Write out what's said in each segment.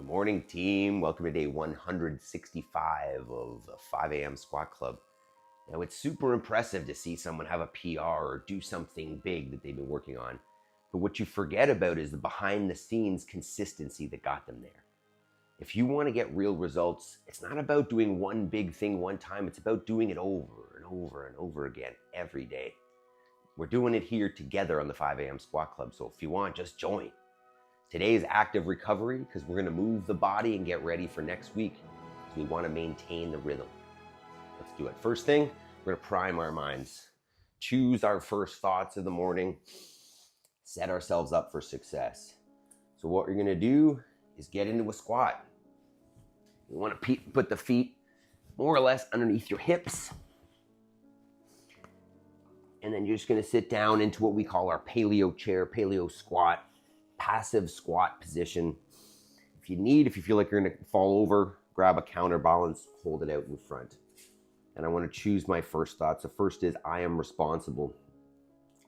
morning, team. Welcome to day 165 of the 5 a.m. Squat Club. Now, it's super impressive to see someone have a PR or do something big that they've been working on. But what you forget about is the behind the scenes consistency that got them there. If you want to get real results, it's not about doing one big thing one time. It's about doing it over and over and over again every day. We're doing it here together on the 5 a.m. Squat Club. So if you want, just join. Today is active recovery because we're going to move the body and get ready for next week. So we want to maintain the rhythm. Let's do it. First thing, we're going to prime our minds. Choose our first thoughts of the morning. Set ourselves up for success. So what you're going to do is get into a squat. You want to put the feet more or less underneath your hips. And then you're just going to sit down into what we call our paleo chair, paleo squat. Passive squat position. If you feel like you're going to fall over, grab a counterbalance, hold it out in front. And I want to choose my first thoughts. The first is I am responsible.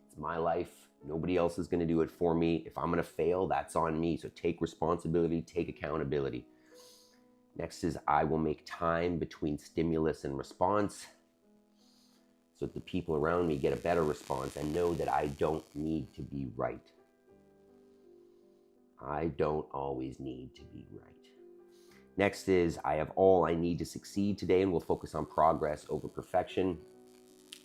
It's my life. Nobody else is going to do it for me. If I'm going to fail, that's on me. So take responsibility, take accountability. Next is I will make time between stimulus and response so that the people around me get a better response and know that I don't need to be right. I don't always need to be right. Next is I have all I need to succeed today, and we'll focus on progress over perfection.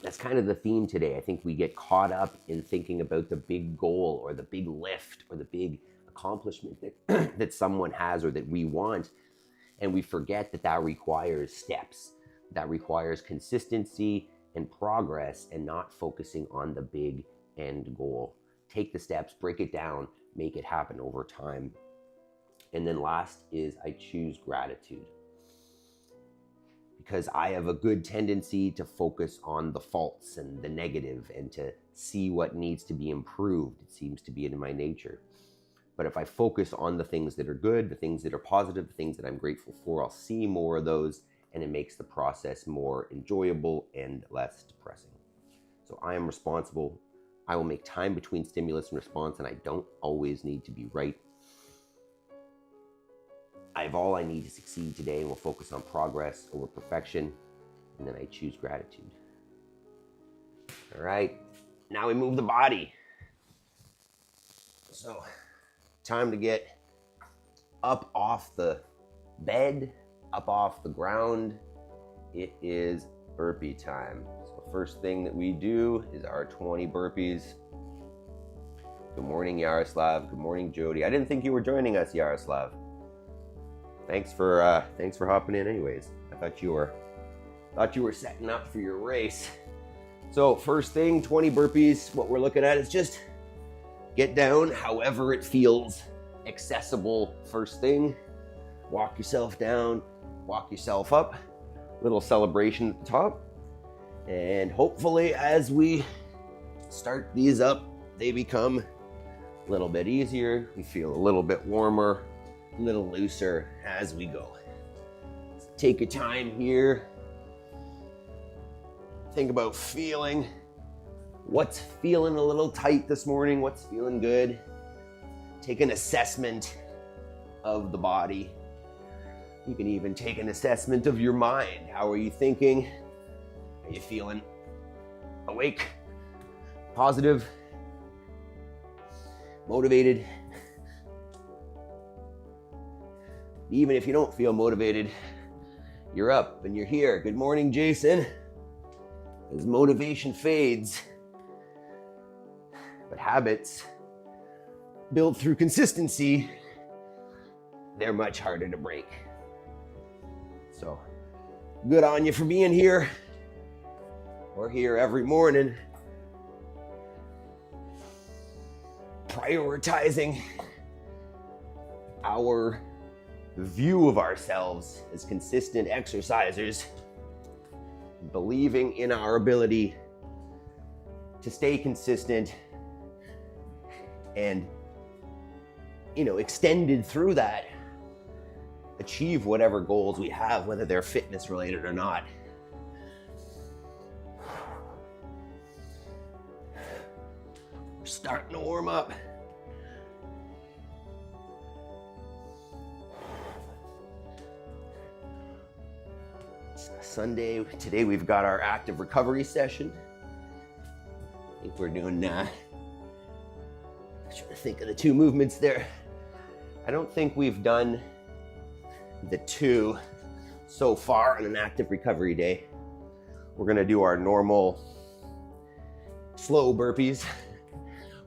That's kind of the theme today. I think we get caught up in thinking about the big goal or the big lift or the big accomplishment that someone has or that we want. And we forget that that requires steps. That requires consistency and progress and not focusing on the big end goal. Take the steps, break it down, make it happen over time. And then last is I choose gratitude. Because I have a good tendency to focus on the faults and the negative and to see what needs to be improved. It seems to be in my nature. But if I focus on the things that are good, the things that are positive, the things that I'm grateful for, I'll see more of those, and it makes the process more enjoyable and less depressing. So I am responsible. I will make time between stimulus and response, and I don't always need to be right. I have all I need to succeed today, and will focus on progress over perfection, and then I choose gratitude. All right, now we move the body. So, time to get up off the bed, up off the ground. It is burpee time. First thing that we do is our 20 burpees. Good morning, Yaroslav. Good morning, Jody. I didn't think you were joining us, Yaroslav. Thanks for hopping in anyways. I thought you were setting up for your race. So first thing, 20 burpees. What we're looking at is just get down however it feels accessible. First thing, walk yourself down, walk yourself up. Little celebration at the top. And hopefully as we start these up, they become a little bit easier. We feel a little bit warmer, a little looser as we go. So take your time here. Think about feeling what's feeling a little tight this morning, what's feeling good. Take an assessment of the body. You can even take an assessment of your mind. How are you thinking? Are you feeling awake, positive, motivated? Even if you don't feel motivated, you're up and you're here. Good morning, Jason. As motivation fades, but habits built through consistency, they're much harder to break. So, good on you for being here. We're here every morning, prioritizing our view of ourselves as consistent exercisers, believing in our ability to stay consistent and, extended through that, achieve whatever goals we have, whether they're fitness related or not. Starting to warm up. Sunday. Today we've got our active recovery session. I think we're doing, trying to think of the two movements there. I don't think we've done the two so far on an active recovery day. We're gonna do our normal slow burpees,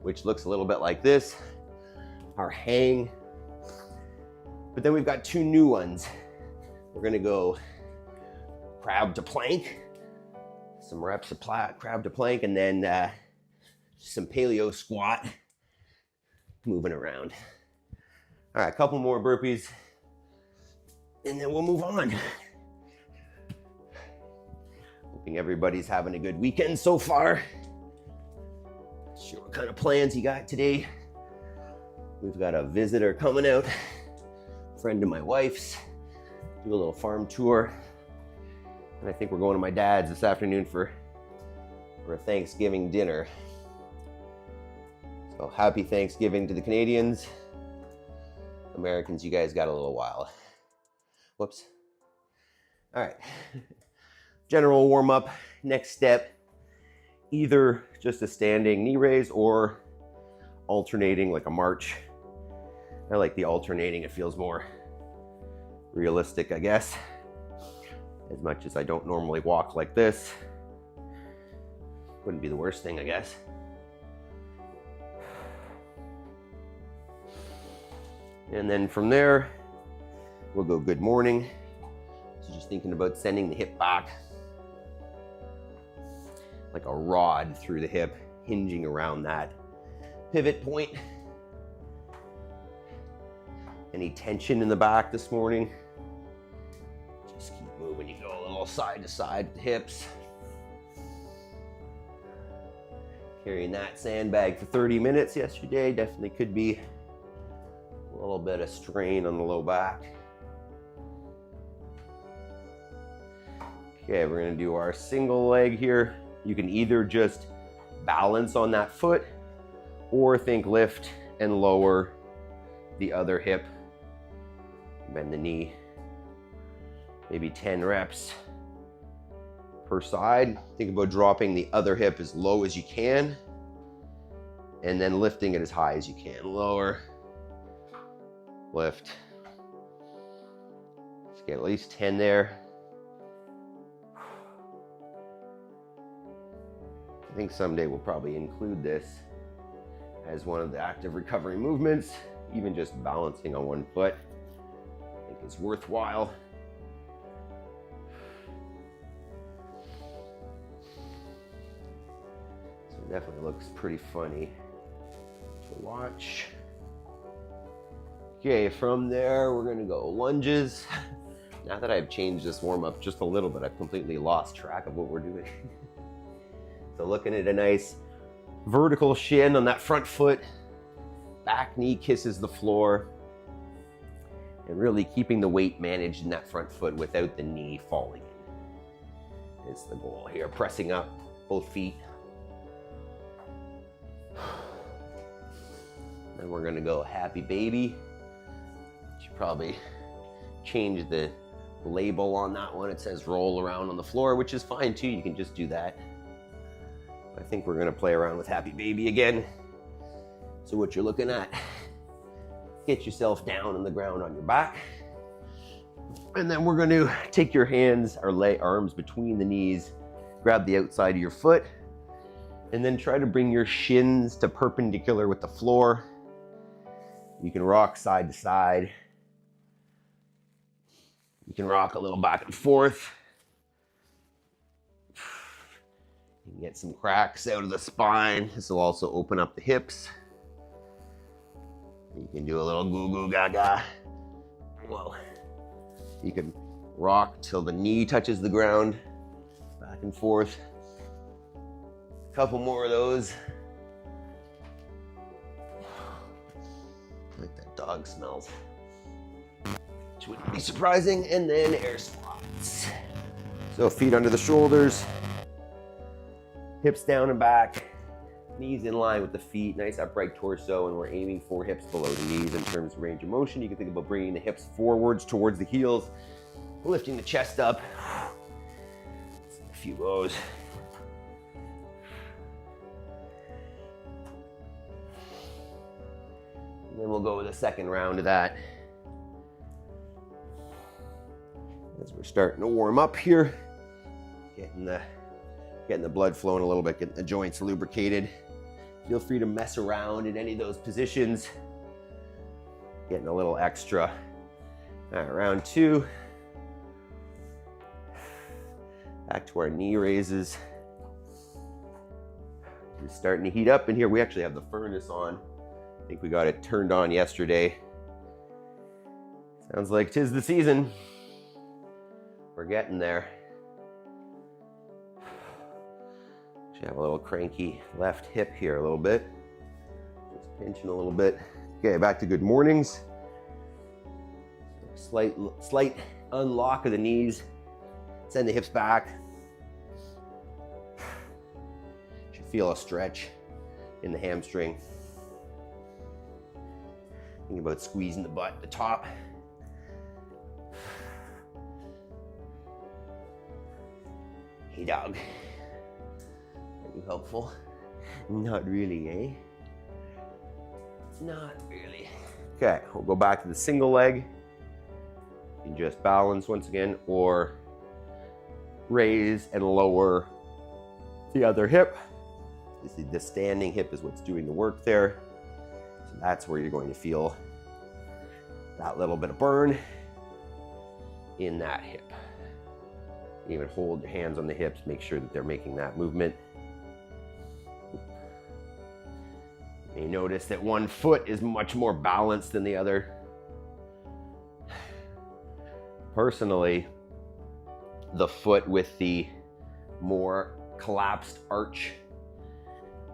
which looks a little bit like this, our hang. But then we've got two new ones. We're gonna go crab to plank, some reps of crab to plank, and then some paleo squat, moving around. All right, a couple more burpees, and then we'll move on. Hoping everybody's having a good weekend so far. Not sure what kind of plans you got today. We've got a visitor coming out, friend of my wife's, do a little farm tour. And I think we're going to my dad's this afternoon for a Thanksgiving dinner. So happy Thanksgiving to the Canadians. Americans, you guys got a little while. Whoops. All right. General warm up. Next step, either just a standing knee raise or alternating like a march. I like the alternating. It feels more realistic, I guess. As much as I don't normally walk like this. Wouldn't be the worst thing, I guess. And then from there, we'll go good morning. So just thinking about sending the hip back like a rod through the hip, hinging around that pivot point. Any tension in the back this morning? Just keep moving. You go a little side to side with the hips. Carrying that sandbag for 30 minutes yesterday definitely could be a little bit of strain on the low back. Okay, we're gonna do our single leg here. You can either just balance on that foot or think lift and lower the other hip. Bend the knee. Maybe 10 reps per side. Think about dropping the other hip as low as you can and then lifting it as high as you can. Lower, lift. Let's get at least 10 there. I think someday we'll probably include this as one of the active recovery movements. Even just balancing on one foot, I think is worthwhile. So it definitely looks pretty funny to watch. Okay, from there, we're gonna go lunges. Now that I've changed this warm up just a little bit, I've completely lost track of what we're doing. So looking at a nice vertical shin on that front foot, back knee kisses the floor, and really keeping the weight managed in that front foot without the knee falling in. It's the goal here, pressing up both feet. Then we're gonna go happy baby. Should probably change the label on that one. It says roll around on the floor, which is fine too. You can just do that. I think we're gonna play around with happy baby again. So what you're looking at, get yourself down on the ground on your back. And then we're gonna take your hands or arms between the knees, grab the outside of your foot, and then try to bring your shins to perpendicular with the floor. You can rock side to side. You can rock a little back and forth. You can get some cracks out of the spine. This will also open up the hips. You can do a little goo goo gaga. Whoa. You can rock till the knee touches the ground. Back and forth. A couple more of those. I like that dog smells. Which wouldn't be surprising. And then air squats. So feet under the shoulders. Hips down and back, knees in line with the feet, nice upright torso, and we're aiming for hips below the knees in terms of range of motion. You can think about bringing the hips forwards towards the heels, lifting the chest up, few of those. And then we'll go with a second round of that. As we're starting to warm up here, getting the blood flowing a little bit, getting the joints lubricated. Feel free to mess around in any of those positions. Getting a little extra. All right, round 2. Back to our knee raises. It's starting to heat up in here. We actually have the furnace on. I think we got it turned on yesterday. Sounds like 'tis the season. We're getting there. Actually have a little cranky left hip here a little bit. Just pinching a little bit. Okay, back to good mornings. Slight unlock of the knees. Send the hips back. Should feel a stretch in the hamstring. Think about squeezing the butt at the top. Hey dog. Are you helpful? Not really, eh? Not really. Okay, we'll go back to the single leg. You can just balance once again, or raise and lower the other hip. The standing hip is what's doing the work there. So that's where you're going to feel that little bit of burn in that hip. Even hold your hands on the hips, make sure that they're making that movement. You may notice that one foot is much more balanced than the other. Personally, the foot with the more collapsed arch,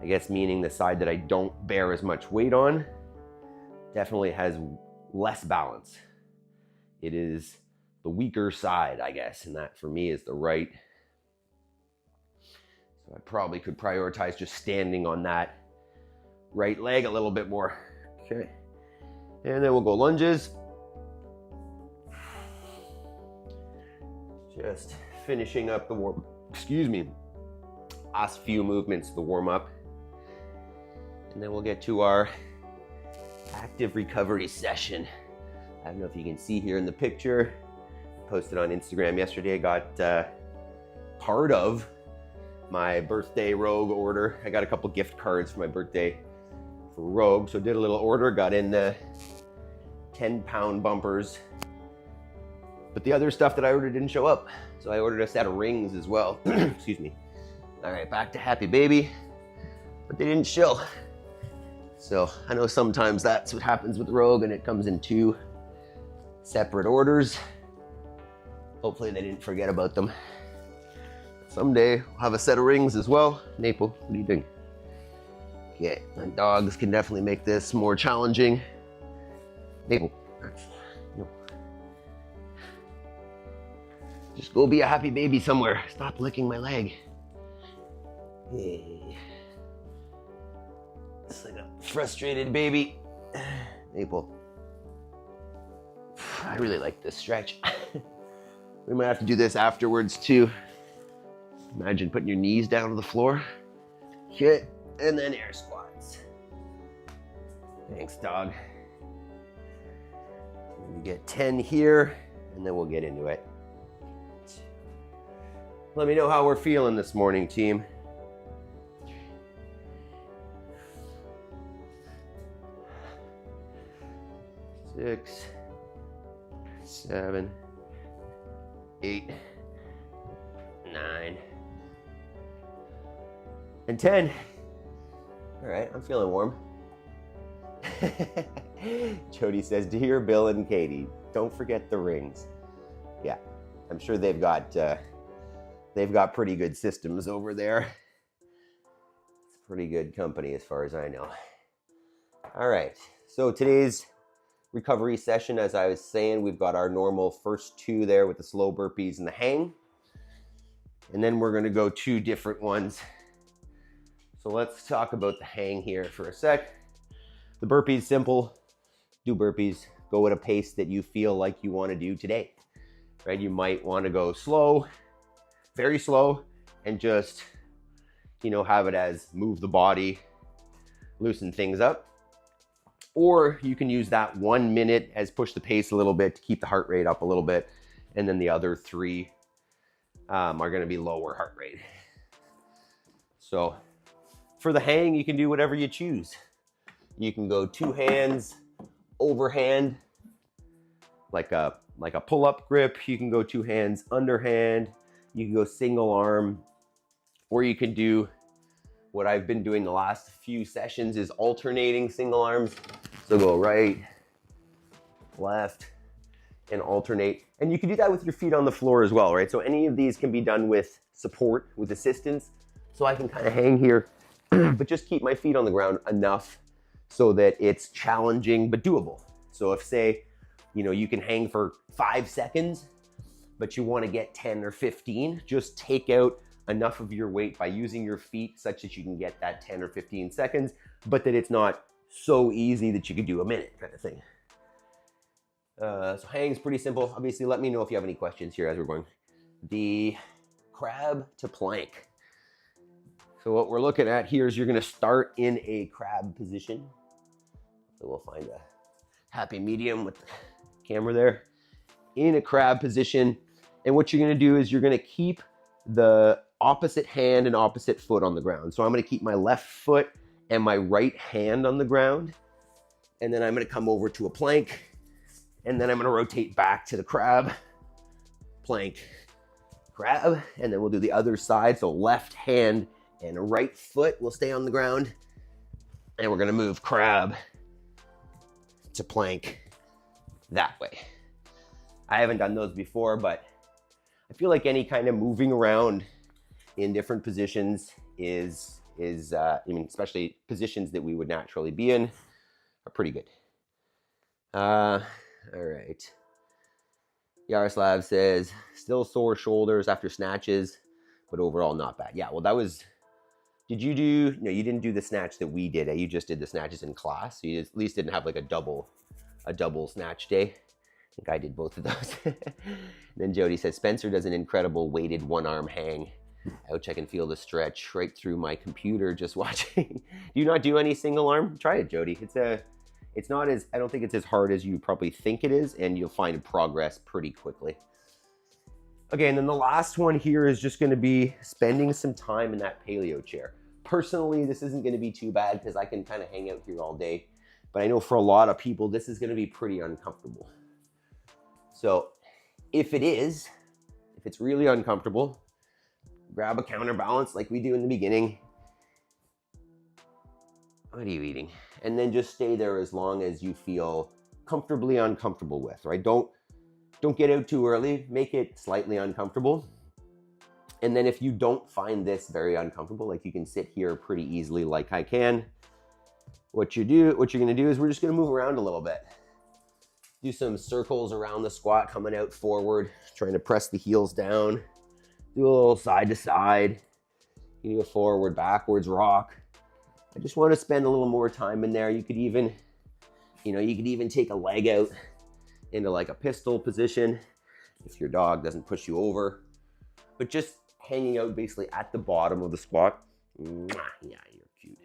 I guess meaning the side that I don't bear as much weight on, definitely has less balance. It is the weaker side, I guess, and that for me is the right. So I probably could prioritize just standing on that right leg a little bit more. Okay, and then we'll go lunges. Just finishing up the last few movements of the warm up. And then we'll get to our active recovery session. I don't know if you can see here in the picture, posted on Instagram yesterday. I got part of my birthday Rogue order. I got a couple gift cards for my birthday for Rogue. So did a little order, got in the 10-pound bumpers. But the other stuff that I ordered didn't show up. So I ordered a set of rings as well. Excuse me. All right, back to happy baby. But they didn't show. So I know sometimes that's what happens with Rogue, and it comes in 2 separate orders. Hopefully they didn't forget about them. Someday we'll have a set of rings as well. Maple, what are you doing? Okay, my dogs can definitely make this more challenging. Maple, no. Just go be a happy baby somewhere. Stop licking my leg. Hey. It's like a frustrated baby. Maple. I really like this stretch. We might have to do this afterwards too. Imagine putting your knees down to the floor. Okay, and then air squats. Thanks, dog. We get 10 here, and then we'll get into it. Let me know how we're feeling this morning, team. Six, 7, 8, 9, and 10. All right, I'm feeling warm. Jody says, dear Bill and Katie, don't forget the rings. Yeah, I'm sure they've got pretty good systems over there. It's pretty good company as far as I know. All right, so today's recovery session, as I was saying, we've got our normal first 2 there with the slow burpees and the hang. And then we're gonna go 2 different ones. So let's talk about the hang here for a sec. The burpees, simple. Do burpees. Go at a pace that you feel like you wanna do today, right? You might wanna go slow, very slow, and just, you know, have it as move the body, loosen things up. Or you can use that 1 minute as push the pace a little bit to keep the heart rate up a little bit. And then the other 3 are gonna be lower heart rate. So for the hang, you can do whatever you choose. You can go 2 hands overhand, like a pull-up grip. You can go 2 hands underhand. You can go single arm, or you can do what I've been doing the last few sessions is alternating single arms. So go right, left, and alternate. And you can do that with your feet on the floor as well, right? So any of these can be done with support, with assistance. So I can kind of hang here, but just keep my feet on the ground enough so that it's challenging but doable. So if, say, you know, you can hang for 5 seconds, but you want to get 10 or 15, just take out enough of your weight by using your feet such that you can get that 10 or 15 seconds, but that it's not so easy that you could do a minute kind of thing. So hang's pretty simple. Obviously, let me know if you have any questions here as we're going. The crab to plank. So what we're looking at here is you're gonna start in a crab position. So we'll find a happy medium with the camera there. In a crab position. And what you're gonna do is you're gonna keep the opposite hand and opposite foot on the ground. So I'm gonna keep my left foot and my right hand on the ground. And then I'm gonna come over to a plank. And then I'm gonna rotate back to the crab, plank, crab. And then we'll do the other side. So left hand and a right foot will stay on the ground. And we're gonna move crab to plank that way. I haven't done those before, but I feel like any kind of moving around in different positions is I mean, especially positions that we would naturally be in, are pretty good. All right. Yaroslav says, still sore shoulders after snatches, but overall not bad. Yeah, well, that was, did you do, no, you didn't do the snatch that we did. You just did the snatches in class. So you at least didn't have like a double snatch day. I think I did both of those. Then Jody says, Spencer does an incredible weighted 1-arm hang. Ouch, I can feel the stretch right through my computer just watching. Do you not do any single arm? Try it, Jody. It's not as, I don't think it's as hard as you probably think it is, and you'll find progress pretty quickly. Okay, and then the last one here is just gonna be spending some time in that paleo chair. Personally, this isn't gonna be too bad because I can kind of hang out here all day, but I know for a lot of people, this is gonna be pretty uncomfortable. So if it's really uncomfortable, grab a counterbalance like we do in the beginning. What are you eating? And then just stay there as long as you feel comfortably uncomfortable with, right? Don't get out too early, make it slightly uncomfortable. And then if you don't find this very uncomfortable, like you can sit here pretty easily like I can, what you're gonna do is we're just gonna move around a little bit. Do some circles around the squat, coming out forward, trying to press the heels down. Do a little side to side. You can go forward, backwards, rock. I just want to spend a little more time in there. You could even take a leg out into like a pistol position if your dog doesn't push you over. But just hanging out basically at the bottom of the squat. Yeah, you're cute.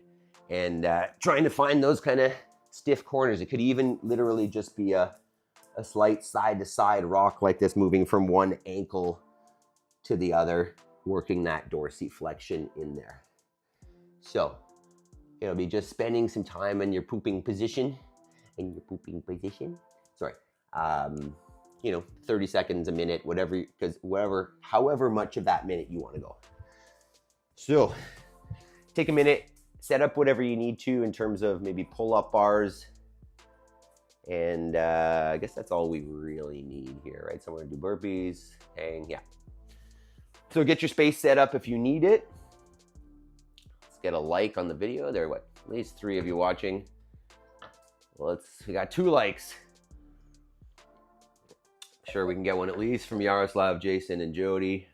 And trying to find those kind of stiff corners. It could even literally just be a slight side to side rock like this, moving from one ankle to the other, working that dorsiflexion in there. So it'll be just spending some time in your pooping position, Sorry. 30 seconds, a minute, however much of that minute you want to go. So take a minute, set up whatever you need to in terms of maybe pull-up bars. And I guess that's all we really need here, right? So I'm gonna do burpees, hang, yeah. So get your space set up if you need it. Let's get a like on the video. There, at least 3 of you watching. We got 2 likes. Sure, we can get one at least from Yaroslav, Jason, and Jody.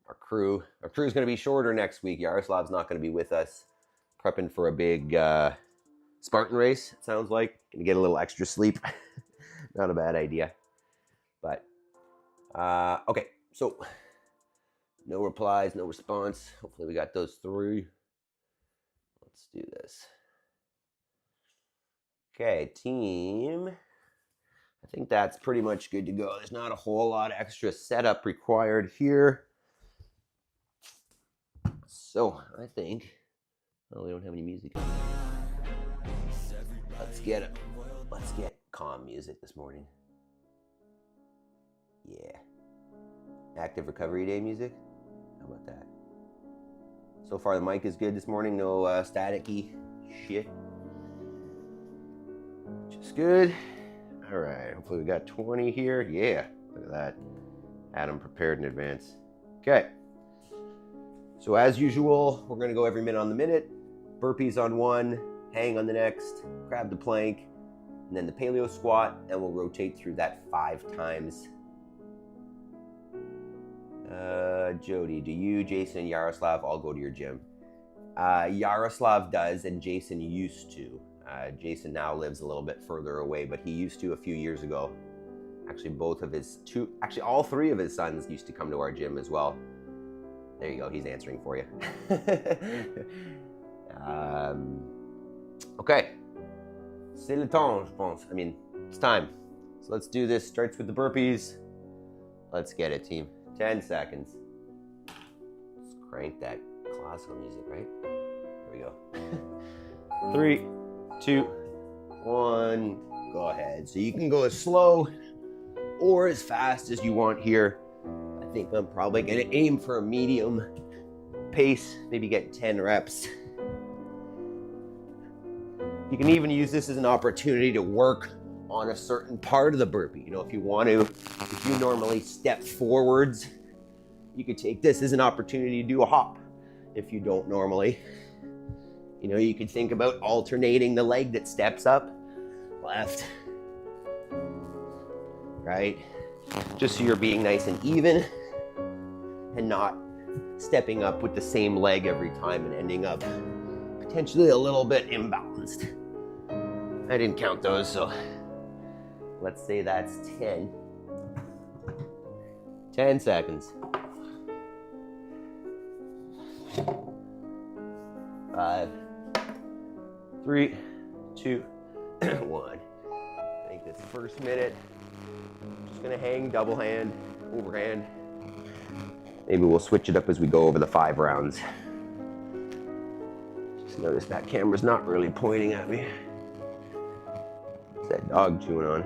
Our crew's gonna be shorter next week. Yaroslav's not gonna be with us. Prepping for a big Spartan race, it sounds like. Gonna get a little extra sleep. Not a bad idea. But, okay, so No replies, no response. Hopefully we got those 3. Let's do this. Okay, team. I think that's pretty much good to go. There's not a whole lot of extra setup required here. So I think, oh, we don't have any music on. Let's get calm music this morning. Yeah. Active Recovery Day music. How about that? So far the mic is good this morning. No staticky shit. Which is good. All right. Hopefully we got 20 here. Yeah. Look at that. Had them prepared in advance. Okay. So as usual, we're going to go every minute on the minute. Burpees on 1, hang on the next, grab the plank, and then the paleo squat, and we'll rotate through that 5 times. Jody, do you, Jason, and Yaroslav all go to your gym? Yaroslav does, and Jason used to. Jason now lives a little bit further away, but he used to a few years ago. Actually, all 3 of his sons used to come to our gym as well. There you go, he's answering for you. Okay. C'est le temps, je pense. I mean, it's time. So let's do this. Starts with the burpees. Let's get it, team. 10 seconds. Let's crank that classical music, right? There we go. 3, 2, 1. Go ahead. So you can go as slow or as fast as you want here. I think I'm probably going to aim for a medium pace, maybe get 10 reps. You can even use this as an opportunity to work on a certain part of the burpee. You know, if you normally step forwards, you could take this as an opportunity to do a hop. If you don't normally, you know, you could think about alternating the leg that steps up, left, right, just so you're being nice and even and not stepping up with the same leg every time and ending up potentially a little bit imbalanced. I didn't count those, so let's say that's 10. 10 seconds. 5, 3, 2, 1. I think this first minute, just gonna hang double hand, overhand. Maybe we'll switch it up as we go over the 5 rounds. Just notice that camera's not really pointing at me. What's that dog chewing on?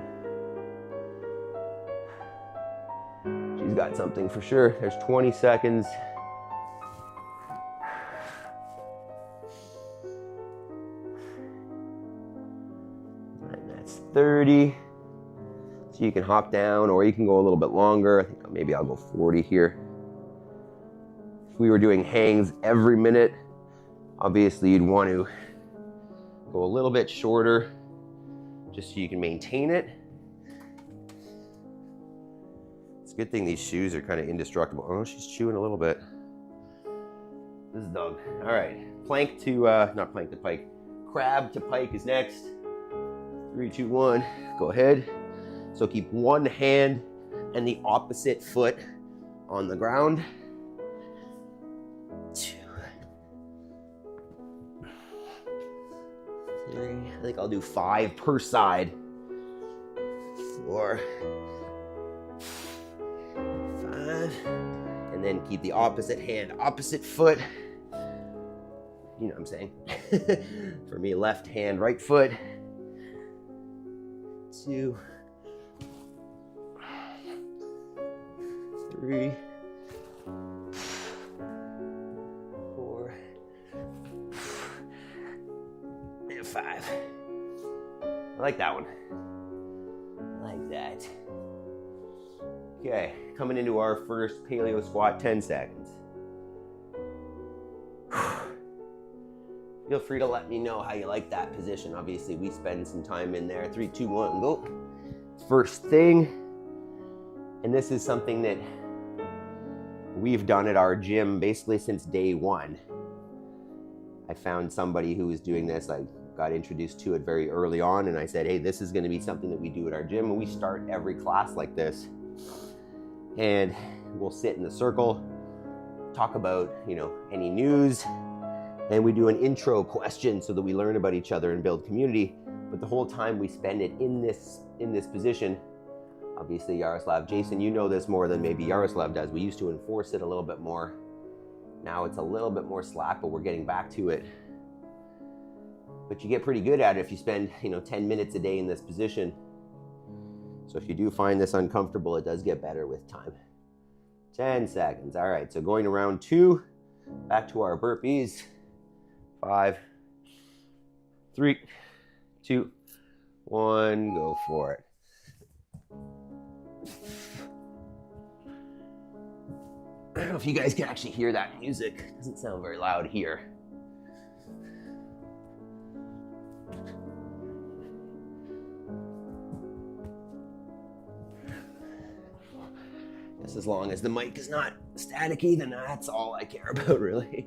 She's got something for sure. There's 20 seconds. And that's 30. So you can hop down or you can go a little bit longer. I think maybe I'll go 40 here. If we were doing hangs every minute, obviously you'd want to go a little bit shorter just so you can maintain it. It's a good thing these shoes are kind of indestructible. Oh, she's chewing a little bit. This is dog. All right, plank to, not plank to pike. Crab to pike is next. 3, 2, 1, go ahead. So keep one hand and the opposite foot on the ground. 2, 3, I think I'll do 5 per side. 4, 5, and then keep the opposite hand, opposite foot. You know what I'm saying. For me, left hand, right foot. 2, 3, 4, and 5. I like that one. I like that. Okay, coming into our first paleo squat, 10 seconds. Feel free to let me know how you like that position. Obviously, we spend some time in there. 3, 2, 1, go. First thing, and this is something that we've done at our gym basically since day 1. I found somebody who was doing this. I got introduced to it very early on, and I said, hey, this is going to be something that we do at our gym, and we start every class like this. And we'll sit in the circle, talk about, any news, and we do an intro question so that we learn about each other and build community. But the whole time we spend it in this position. Obviously, Yaroslav, Jason, you know this more than maybe Yaroslav does. We used to enforce it a little bit more. Now it's a little bit more slack, but we're getting back to it. But you get pretty good at it if you spend, 10 minutes a day in this position. So if you do find this uncomfortable, it does get better with time. 10 seconds. All right, so going to round 2, back to our burpees. 5, 3, 2, 1, go for it. I don't know if you guys can actually hear that music. It doesn't sound very loud here. Just as long as the mic is not staticky, then that's all I care about, really.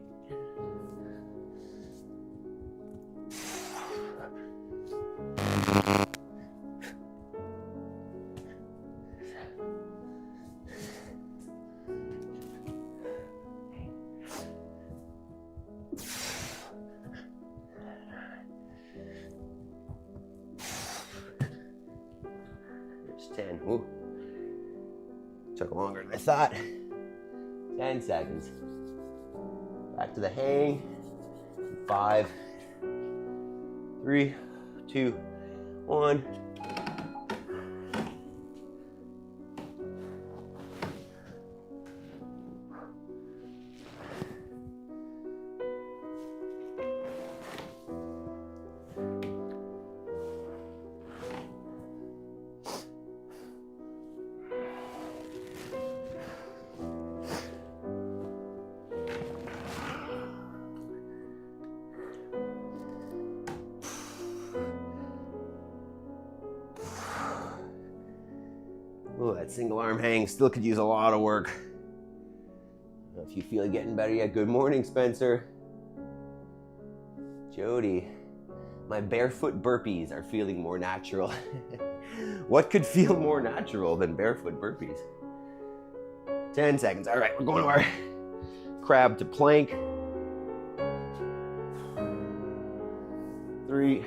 There's 10. Ooh. Took longer than I thought. 10 seconds. Back to the hang. 5, 3, 2, 1. Oh, that single arm hang still could use a lot of work. If you feel getting better yet, good morning, Spencer. Jody, my barefoot burpees are feeling more natural. What could feel more natural than barefoot burpees? 10 seconds. All right, we're going to our crab to plank. 3,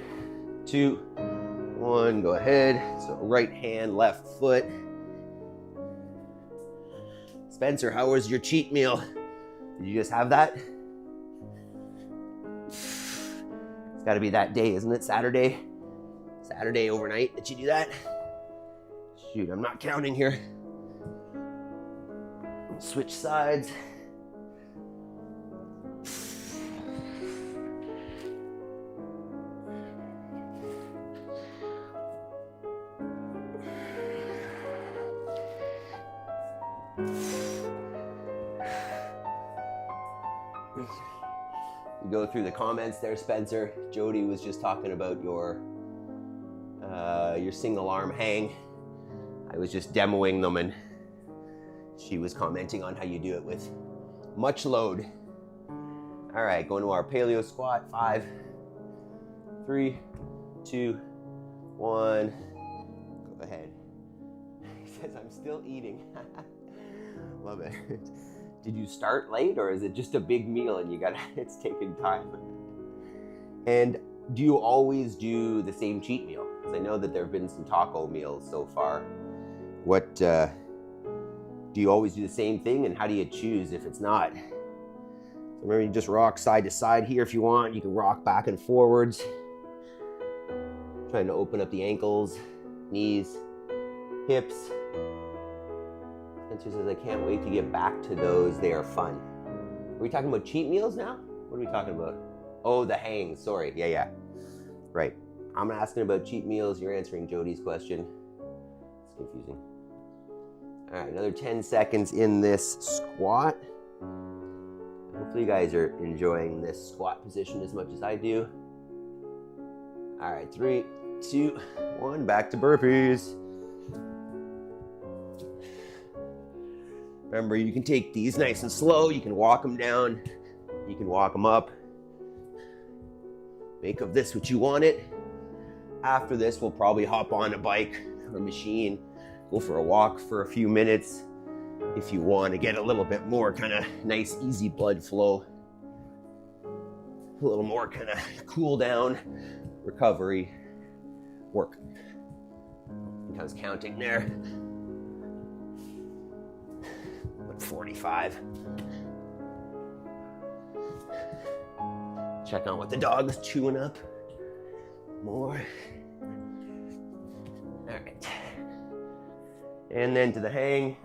2, 1, go ahead. So right hand, left foot. Spencer, how was your cheat meal? Did you just have that? It's got to be that day, isn't it? Saturday overnight that you do that? Shoot, I'm not counting here. Switch sides. Go through the comments there, Spencer. Jody was just talking about your single arm hang. I was just demoing them and she was commenting on how you do it with much load. All right, going to our paleo squat. 5, 3, 2, 1. Go ahead. He says, I'm still eating. Love it. Did you start late or is it just a big meal and it's taking time? And do you always do the same cheat meal? Because I know that there have been some taco meals so far. What, do you always do the same thing and how do you choose if it's not? So remember, you just rock side to side here if you want. You can rock back and forwards. Trying to open up the ankles, knees, hips. Spencer says, I can't wait to get back to those. They are fun. Are we talking about cheat meals now? What are we talking about? Oh, the hangs. Sorry. Yeah. Right. I'm asking about cheat meals. You're answering Jody's question. It's confusing. All right, another 10 seconds in this squat. Hopefully you guys are enjoying this squat position as much as I do. All right, 3, 2, 1, back to burpees. Remember, you can take these nice and slow. You can walk them down. You can walk them up. Make of this what you want it. After this, we'll probably hop on a bike or a machine, go for a walk for a few minutes, if you want to get a little bit more kind of nice, easy blood flow, a little more kind of cool down recovery work. I think I was counting there. 45. Check on what the dog's chewing up. More. All right. And then to the hang.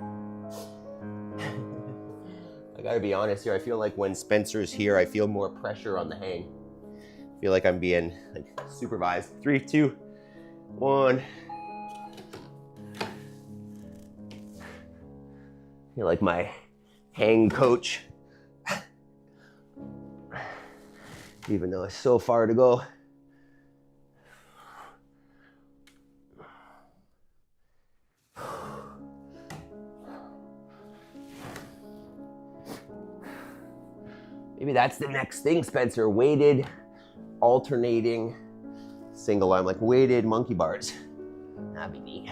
I gotta be honest here, I feel like when Spencer's here, I feel more pressure on the hang. I feel like I'm being like supervised. 3, 2, 1. I feel like my hang coach, even though it's so far to go. Maybe that's the next thing, Spencer. Weighted, alternating, single arm, like weighted monkey bars. That'd be neat.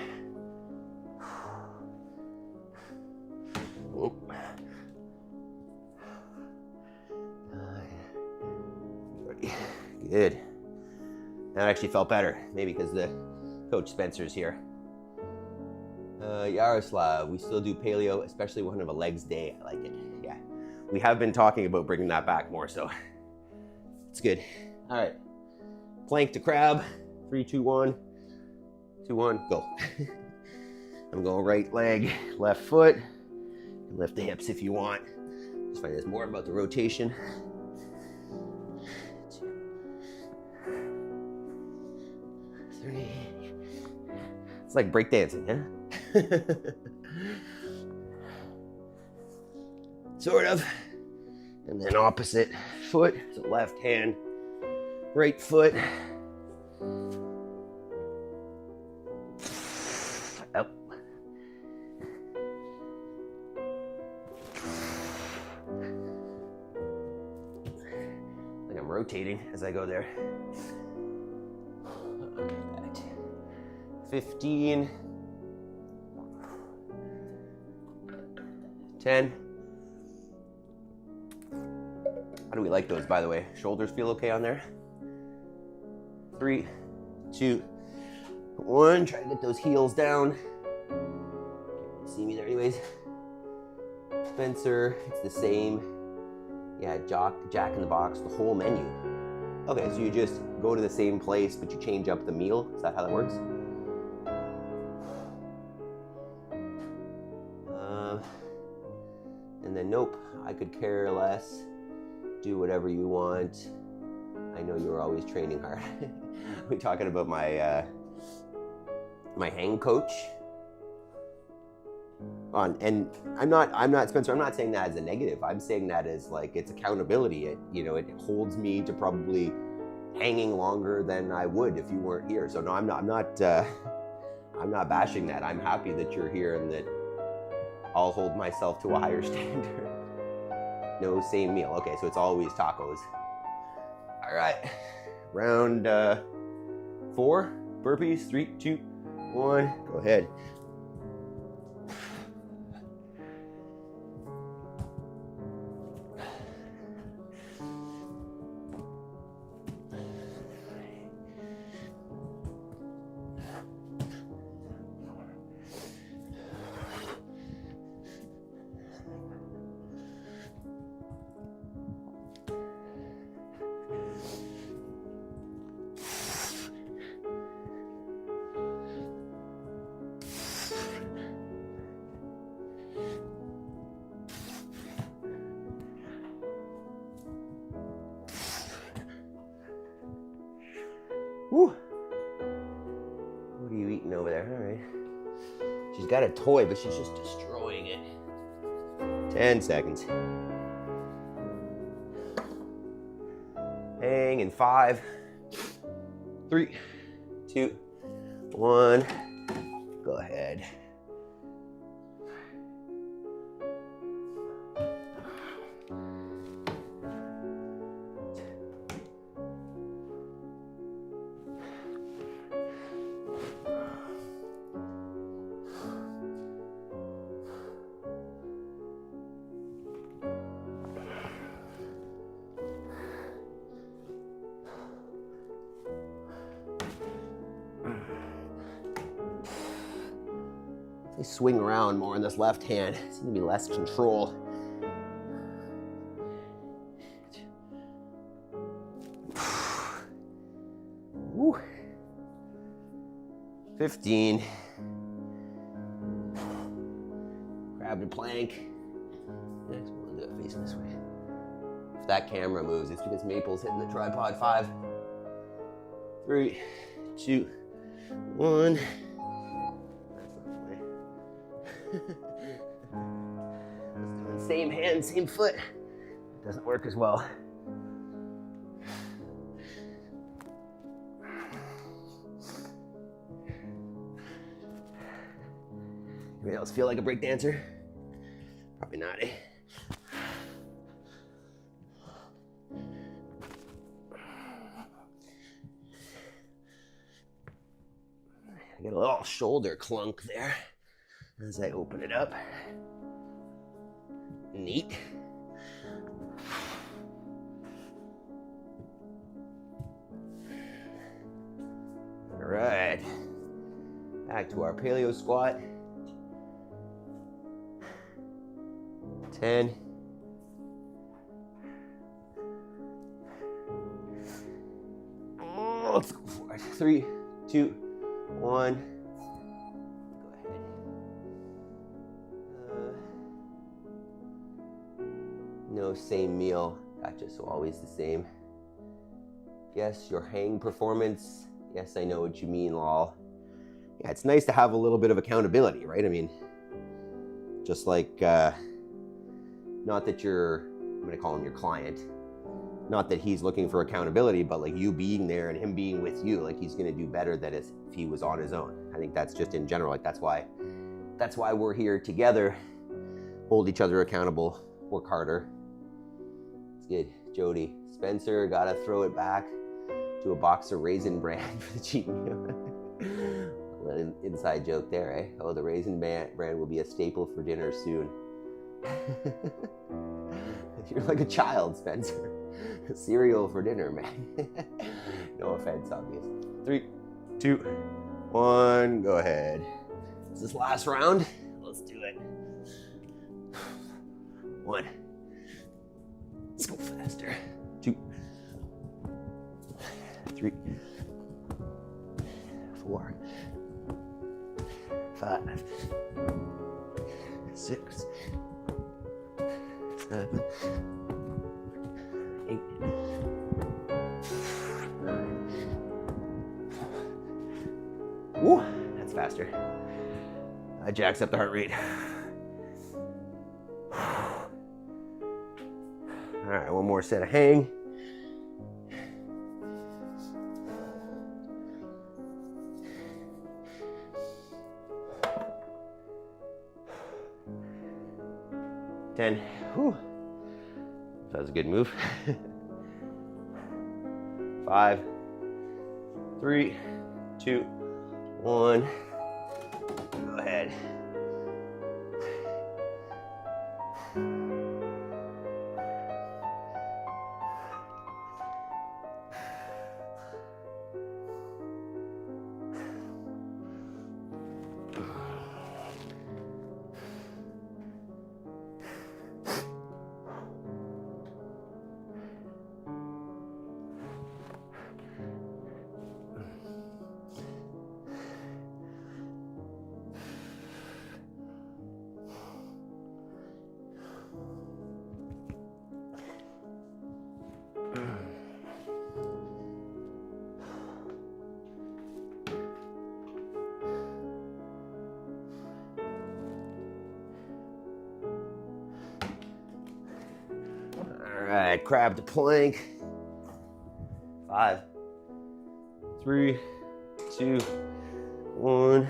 Good. That actually felt better. Maybe because the coach Spencer's here. Yaroslav, we still do paleo, especially when we have a legs day. I like it. Yeah. We have been talking about bringing that back more, so it's good. All right. Plank to crab. 3, 2, 1. 2, 1, go. I'm going right leg, left foot. Lift the hips if you want. Just find it's more about the rotation. 3. It's like breakdancing, huh? Sort of. And then opposite foot, so left hand, right foot. Up. Like I'm rotating as I go there. 15. 10. How do we like those, by the way? Shoulders feel okay on there? 3, 2, 1. Try to get those heels down. Can't see me there anyways. Spencer, it's the same. Yeah, Jack in the Box, the whole menu. Okay, so you just go to the same place, but you change up the meal. Is that how that works? And then nope, I could care less. Do whatever you want. I know you're always training hard. We're talking about my my hang coach. And I'm not Spencer. I'm not saying that as a negative. I'm saying that as like it's accountability. It holds me to probably hanging longer than I would if you weren't here. So no, I'm not bashing that. I'm happy that you're here and that I'll hold myself to a higher standard. No same meal. Okay, so it's always tacos. All right, round 4, burpees. 3, 2, 1. Go ahead. Woo. What are you eating over there? All right. She's got a toy, but she's just destroying it. 10 seconds. Hang in 5, 3, 2, 1. Go ahead. They swing around more in this left hand. Seems to be less control. Woo. 15. Grab the plank. Next one, do it facing this way. If that camera moves, it's because Maple's hitting the tripod. 5, 3, 2, 1. That's not the way. Same hand, same foot. Doesn't work as well. Anybody else feel like a break dancer? Probably not, eh? I get a little shoulder clunk there as I open it up. Neat. All right. Back to our paleo squat. 10. Oh, let's go for it. 3, 2, 1. Go ahead. No same meal. Gotcha, so always the same. Yes, your hang performance. Yes, I know what you mean, lol. Yeah, it's nice to have a little bit of accountability, right? I mean, just like, not that I'm gonna call him your client. Not that he's looking for accountability, but like you being there and him being with you, like he's gonna do better than if he was on his own. I think that's just in general, like that's why we're here together. Hold each other accountable, work harder. It's good. Jody, Spencer, gotta throw it back to a box of Raisin Bran for the cheat meal. An inside joke there, eh? Oh, the Raisin Bran will be a staple for dinner soon. You're like a child, Spencer. Cereal for dinner, man. No offense, obviously. 3, 2, 1, go ahead. Is this last round? Let's do it. 1. Let's go faster. 2, 3, 4, 5, 6, 7, 8, 9. Woo, that's faster. That jacks up the heart rate. All right, one more set of hang. Whew. That was a good move. 5, 3, 2, 1. Go ahead. All right, crab to plank. 5, 3, 2, 1.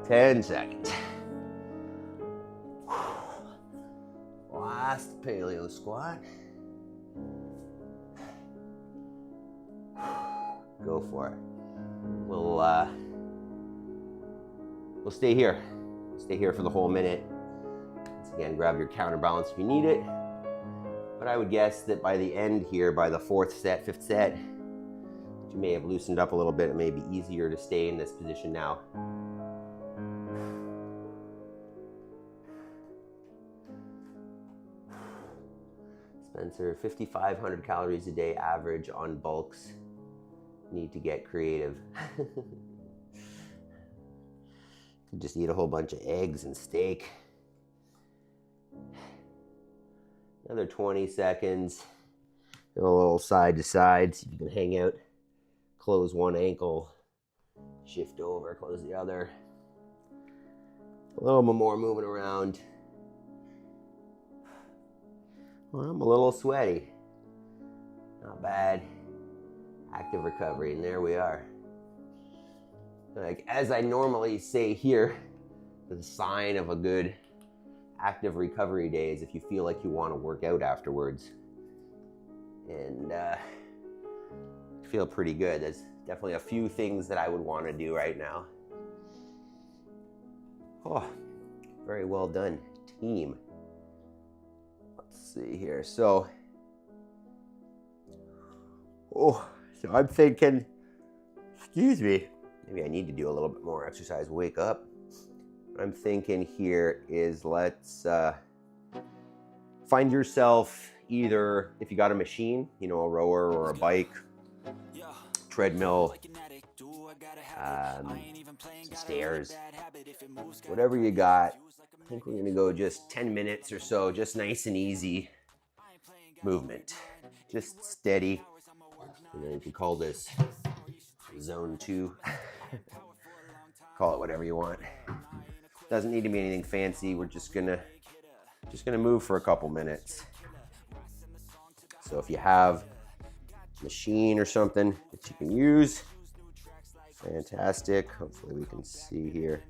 10 seconds. Last paleo squat. Go for it. We'll stay here. Stay here for the whole minute. Once again, grab your counterbalance if you need it. But I would guess that by the end here, by the fourth set, fifth set, you may have loosened up a little bit. It may be easier to stay in this position now. Spencer, 5,500 calories a day average on bulks. Need to get creative. Just eat a whole bunch of eggs and steak. Another 20 seconds. Go a little side to side. See if you can hang out. Close one ankle. Shift over, close the other. A little bit more moving around. Well, I'm a little sweaty. Not bad. Active recovery, and there we are. Like, as I normally say here, the sign of a good active recovery day is if you feel like you want to work out afterwards. And I feel pretty good. There's definitely a few things that I would want to do right now. Oh, very well done, team. Let's see here. So I'm thinking, excuse me, maybe I need to do a little bit more exercise, wake up. What I'm thinking here is let's find yourself either, if you got a machine, you know, a rower or a bike, treadmill, some stairs, whatever you got. I think we're gonna go just 10 minutes or so, just nice and easy movement, just steady. You know, you can call this zone 2. Call it whatever you want. Doesn't need to be anything fancy. We're just gonna move for a couple minutes. So if you have a machine or something that you can use, fantastic. Hopefully we can see here.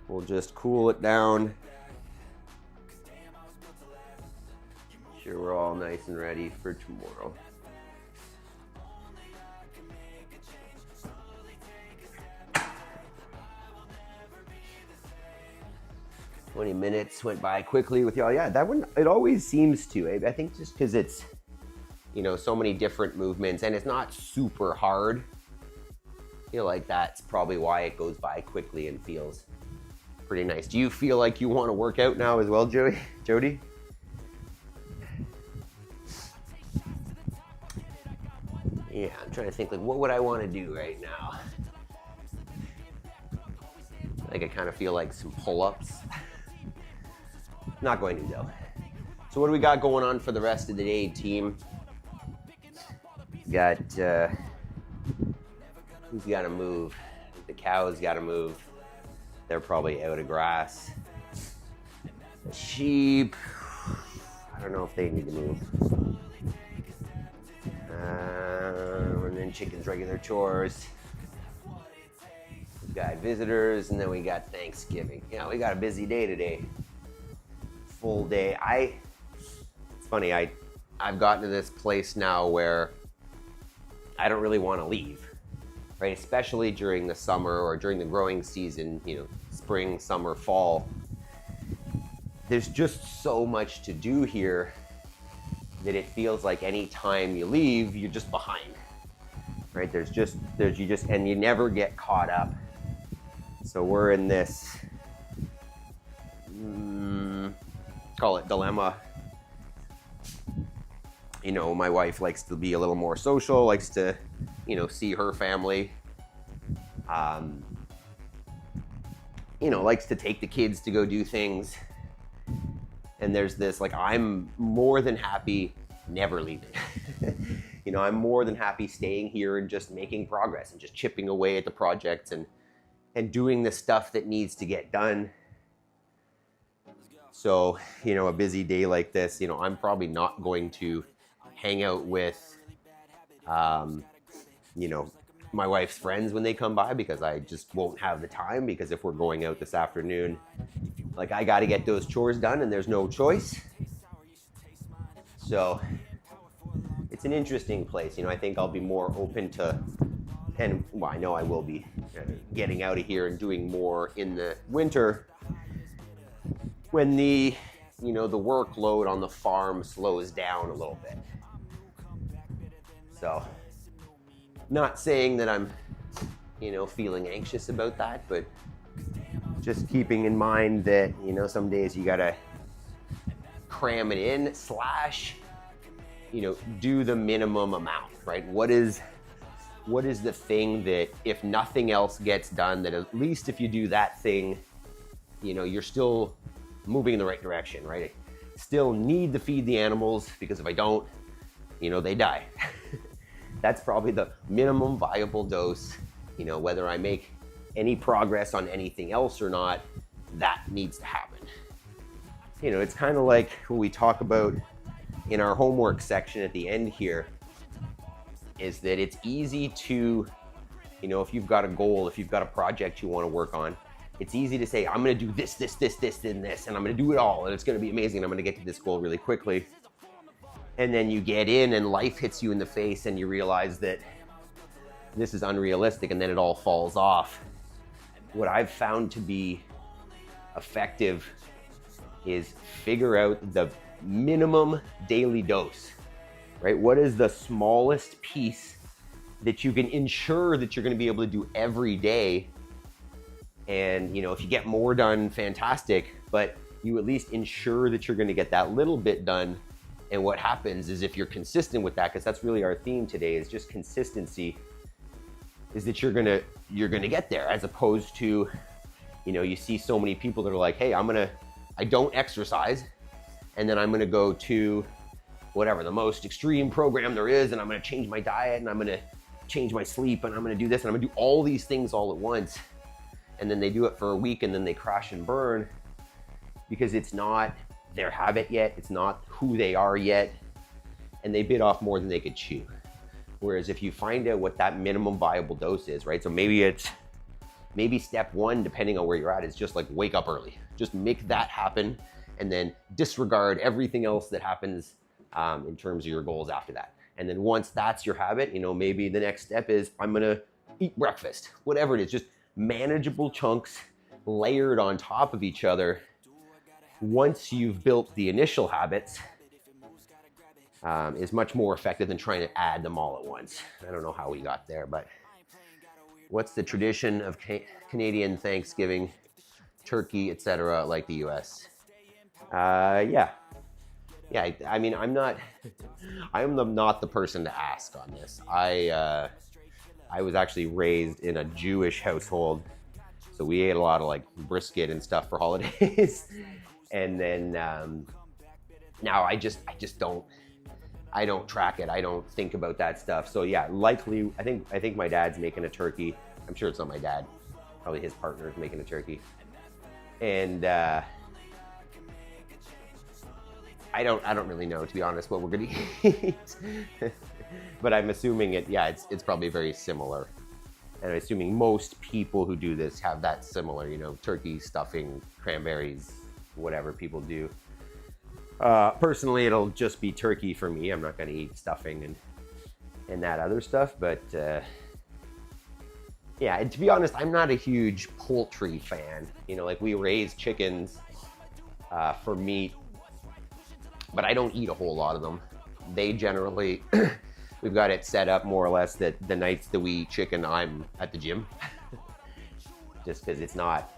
We'll just cool it down. Sure, we're all nice and ready for tomorrow. "20 minutes went by quickly with y'all." Yeah, that one, it always seems to. I think just because it's, you know, so many different movements and it's not super hard. I feel like that's probably why it goes by quickly and feels pretty nice. Do you feel like you want to work out now as well, Jody? Yeah, I'm trying to think, like, what would I want to do right now? Like, I kind of feel like some pull-ups. Not going to, though. So what do we got going on for the rest of the day, team? Got, who's got to move? The cows got to move. They're probably out of grass. The sheep, I don't know if they need to move. And then chickens regular chores. We've got visitors, and then we got Thanksgiving. Yeah, we got a busy day today. Full day. It's funny, I've gotten to this place now where I don't really want to leave, right? Especially during the summer or during the growing season, you know, spring, summer, fall. There's just so much to do here that it feels like any time you leave, you're just behind, right? And you never get caught up. So we're in this, call it dilemma. You know, my wife likes to be a little more social, likes to, you know, see her family. You know, likes to take the kids to go do things. And there's this, like, I'm more than happy never leaving. You know, I'm more than happy staying here and just making progress and just chipping away at the projects and doing the stuff that needs to get done. So, you know, a busy day like this, you know, I'm probably not going to hang out with, you know, my wife's friends when they come by, because I just won't have the time, because if we're going out this afternoon, like, I got to get those chores done and there's no choice. So it's an interesting place. I think I'll be more open to, and well, I know I will be getting out of here and doing more in the winter when the workload on the farm slows down a little bit. So, not saying that I'm, feeling anxious about that, but just keeping in mind that, some days you gotta cram it in / do the minimum amount, right? What is the thing that, if nothing else gets done, that at least if you do that thing, you're still moving in the right direction, right? I still need to feed the animals, because if I don't, they die. That's probably the minimum viable dose. Whether I make any progress on anything else or not, that needs to happen. It's kind of like what we talk about in our homework section at the end here, is that it's easy to, if you've got a goal, if you've got a project you want to work on, it's easy to say, I'm going to do this, and this, and I'm going to do it all, and it's going to be amazing, and I'm going to get to this goal really quickly. And then you get in and life hits you in the face and you realize that this is unrealistic, and then it all falls off. What I've found to be effective is figure out the minimum daily dose, right? What is the smallest piece that you can ensure that you're going to be able to do every day? And, if you get more done, fantastic, but you at least ensure that you're going to get that little bit done. And what happens is, if you're consistent with that, because that's really our theme today, is just consistency, is that you're gonna get there, as opposed to, you see so many people that are like, hey, I don't exercise, and then I'm gonna go to whatever, the most extreme program there is, and I'm gonna change my diet, and I'm gonna change my sleep, and I'm gonna do this, and I'm gonna do all these things all at once. And then they do it for a week, and then they crash and burn, because it's not their habit yet, it's not who they are yet, and they bit off more than they could chew. Whereas if you find out what that minimum viable dose is, right? So maybe step one, depending on where you're at, is just like wake up early. Just make that happen, and then disregard everything else that happens in terms of your goals after that. And then once that's your habit, maybe the next step is, I'm gonna eat breakfast, whatever it is, just manageable chunks layered on top of each other. Once you've built the initial habits, is much more effective than trying to add them all at once. I don't know how we got there, but what's the tradition of Canadian Thanksgiving, turkey, etc., like the US? Yeah. I mean, I'm not the person to ask on this. I was actually raised in a Jewish household, so we ate a lot of like brisket and stuff for holidays. And then now I don't track it. I don't think about that stuff. So yeah, likely, I think my dad's making a turkey. I'm sure it's not my dad. Probably his partner is making a turkey. And I don't really know, to be honest, what we're gonna eat. But I'm assuming it's probably very similar. And I'm assuming most people who do this have that similar, turkey, stuffing, cranberries, whatever people do. Personally, it'll just be turkey for me. I'm not going to eat stuffing and that other stuff. But yeah, to be honest, I'm not a huge poultry fan. Like, we raise chickens for meat, but I don't eat a whole lot of them. They generally, we've got it set up more or less that the nights that we eat chicken, I'm at the gym. Just because it's not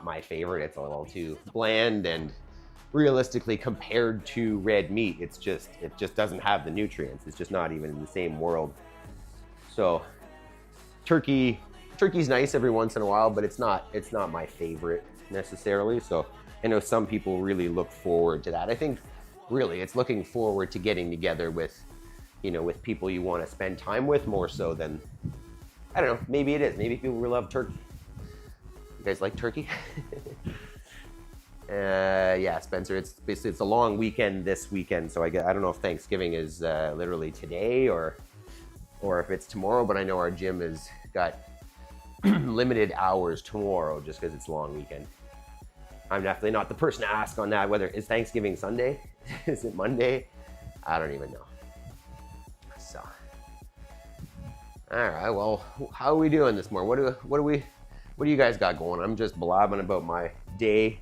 my favorite. It's a little too bland, and realistically, compared to red meat, it just doesn't have the nutrients. It's just not even in the same world. So turkey's nice every once in a while, but it's not my favorite necessarily. So I know some people really look forward to that. I think really it's looking forward to getting together with people you want to spend time with, more so than, I don't know, maybe it is. Maybe people really love turkey. You guys like turkey? Yeah, Spencer, it's a long weekend this weekend, so I don't know if Thanksgiving is literally today or or if it's tomorrow, but I know our gym has got limited hours tomorrow just because it's a long weekend. I'm definitely not the person to ask on that. Whether it's Thanksgiving Sunday, is it Monday? I don't even know. So, all right. Well, how are we doing this morning? What do you guys got going? I'm just blabbing about my day.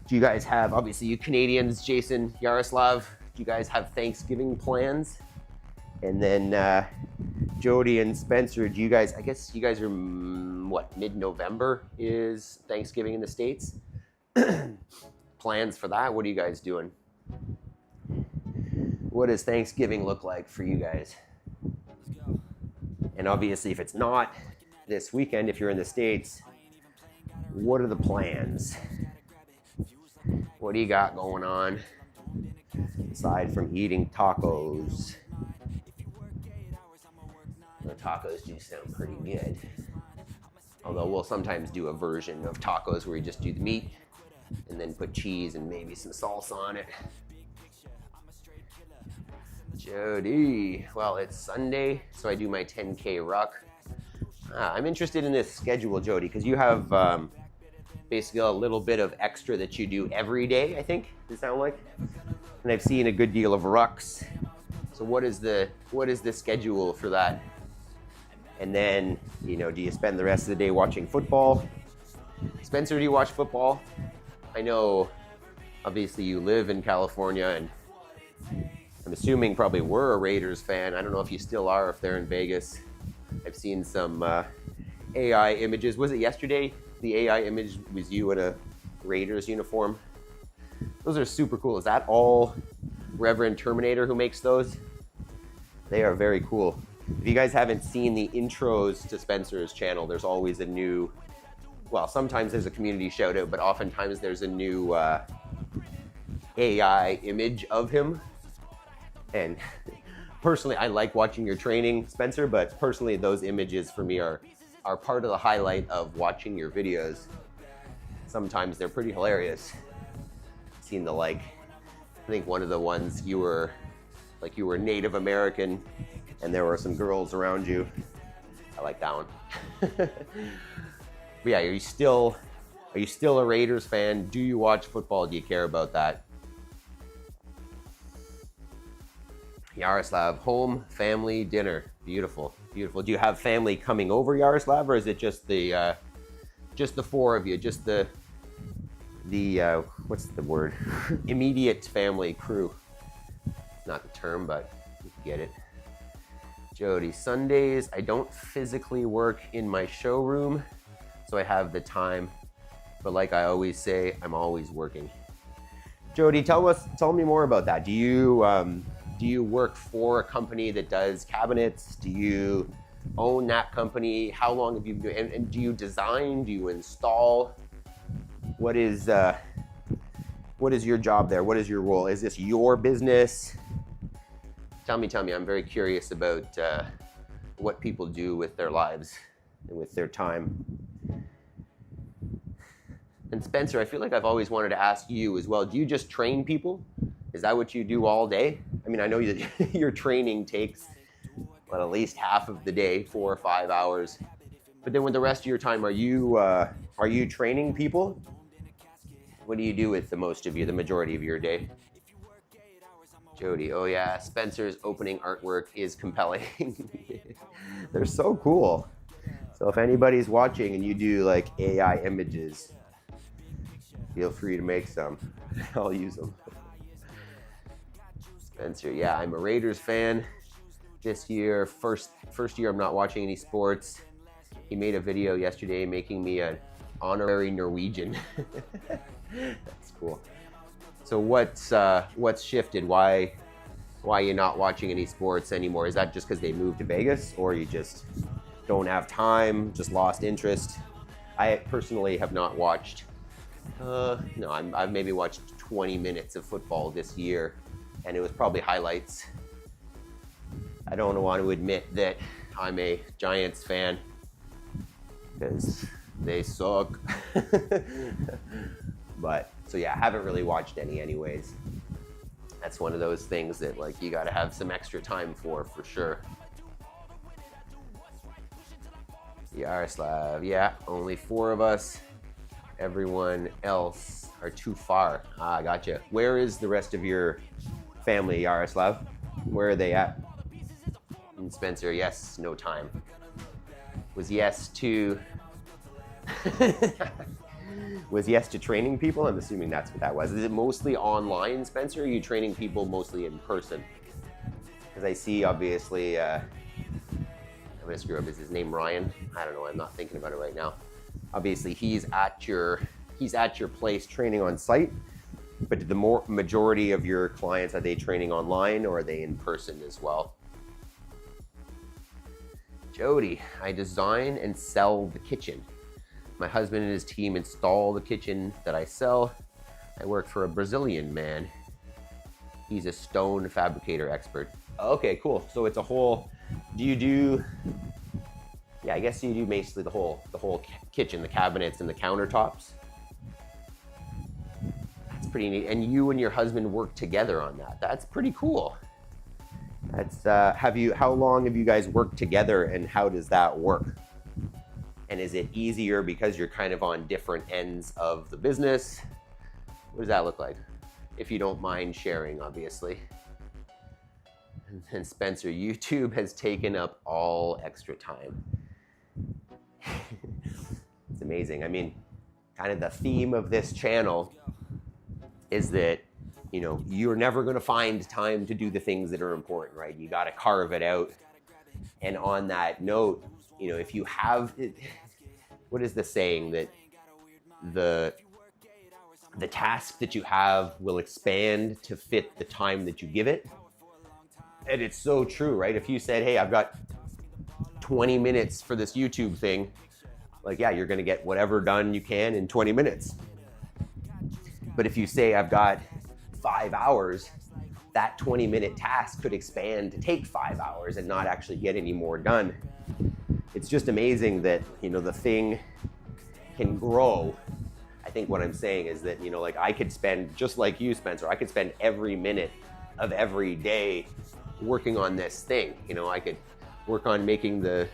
Do you guys have, obviously you Canadians, Jason, Yaroslav, do you guys have Thanksgiving plans? And then Jody and Spencer, do you guys, I guess you guys are, what, mid-November is Thanksgiving in the States? Plans for that? What are you guys doing? What does Thanksgiving look like for you guys? And obviously if it's not this weekend, if you're in the States, what are the plans? What do you got going on aside from eating tacos? The tacos do sound pretty good. Although we'll sometimes do a version of tacos where you just do the meat and then put cheese and maybe some salsa on it. Jody, well, it's Sunday, so I do my 10K ruck. I'm interested in this schedule, Jody, because you have basically a little bit of extra that you do every day, I think, does it sound like? And I've seen a good deal of rucks. So what is the schedule for that? And then, you know, do you spend the rest of the day watching football? Spencer, do you watch football? I know, obviously you live in California, and I'm assuming probably were a Raiders fan. I don't know if you still are, if they're in Vegas. I've seen some AI images. Was it yesterday? The AI image was you in a Raiders uniform. Those are super cool. Is that all Reverend Terminator who makes those? They are very cool. If you guys haven't seen the intros to Spencer's channel, there's always a new, well, sometimes there's a community shout out, but oftentimes there's a new AI image of him. And personally, I like watching your training, Spencer, but personally those images for me are part of the highlight of watching your videos. Sometimes they're pretty hilarious. I've seen the, like, I think one of the ones you were Native American and there were some girls around you. I like that one. But yeah, are you still a Raiders fan? Do you watch football? Do you care about that? Yaroslav, home family dinner. Beautiful, beautiful. Do you have family coming over, Yaroslav, or is it just the four of you? Just the what's the word? Immediate family crew. Not the term, but you get it. Jody, Sundays, I don't physically work in my showroom, so I have the time. But like I always say, I'm always working. Jody, tell me more about that. Do you work for a company that does cabinets? Do you own that company? How long have you been doing? And do you design? Do you install? What is your job there? What is your role? Is this your business? Tell me. I'm very curious about what people do with their lives and with their time. And Spencer, I feel like I've always wanted to ask you as well. Do you just train people? Is that what you do all day? I mean, I know that your training takes at least half of the day, 4 or 5 hours. But then with the rest of your time, are you training people? What do you do with the majority of your day? Jody, oh yeah, Spencer's opening artwork is compelling. They're so cool. So if anybody's watching and you do like AI images, feel free to make some. I'll use them. Spencer, yeah, I'm a Raiders fan. This year, first year I'm not watching any sports. He made a video yesterday making me an honorary Norwegian. That's cool. So what's shifted? Why you're not watching any sports anymore? Is that just because they moved to Vegas, or you just don't have time, just lost interest? I personally have not watched. No, I've maybe watched 20 minutes of football this year, and it was probably highlights. I don't want to admit that I'm a Giants fan because they suck. But so yeah, I haven't really watched any anyways. That's one of those things that like you got to have some extra time for sure. Yaroslav, yeah, only 4 of us. Everyone else are too far. Ah, gotcha. Where is the rest of your family, Yaroslav? Where are they at? And Spencer, yes, no time. Was yes to was yes to training people? I'm assuming that's what that was. Is it mostly online, Spencer? Or are you training people mostly in person? Because I see, obviously, I'm gonna screw up. Is his name Ryan? I don't know. I'm not thinking about it right now. Obviously, he's at your place training on site. But the majority of your clients, are they training online or are they in person as well? Jody, I design and sell the kitchen. My husband and his team install the kitchen that I sell. I work for a Brazilian man. He's a stone fabricator expert. Okay, cool. So it's a whole, do you do, yeah, I guess you do basically the whole kitchen, the cabinets and the countertops. That's pretty neat. And you and your husband work together on that. That's pretty cool. That's, how long have you guys worked together and how does that work? And is it easier because you're kind of on different ends of the business? What does that look like? If you don't mind sharing, obviously. And Spencer, YouTube has taken up all extra time. It's amazing. I mean, kind of the theme of this channel is that, you know, you're never going to find time to do the things that are important, right? You got to carve it out. And on that note, you know, if you have, what is the saying that the task that you have will expand to fit the time that you give it? And it's so true, right? If you said, hey, I've got 20 minutes for this YouTube thing, like, yeah, you're going to get whatever done you can in 20 minutes. But if you say I've got 5 hours, that 20-minute task could expand to take 5 hours and not actually get any more done. It's just amazing that, you know, the thing can grow. I think what I'm saying is that, you know, like I could spend, just like you, Spencer, I could spend every minute of every day working on this thing. You know, I could work on making the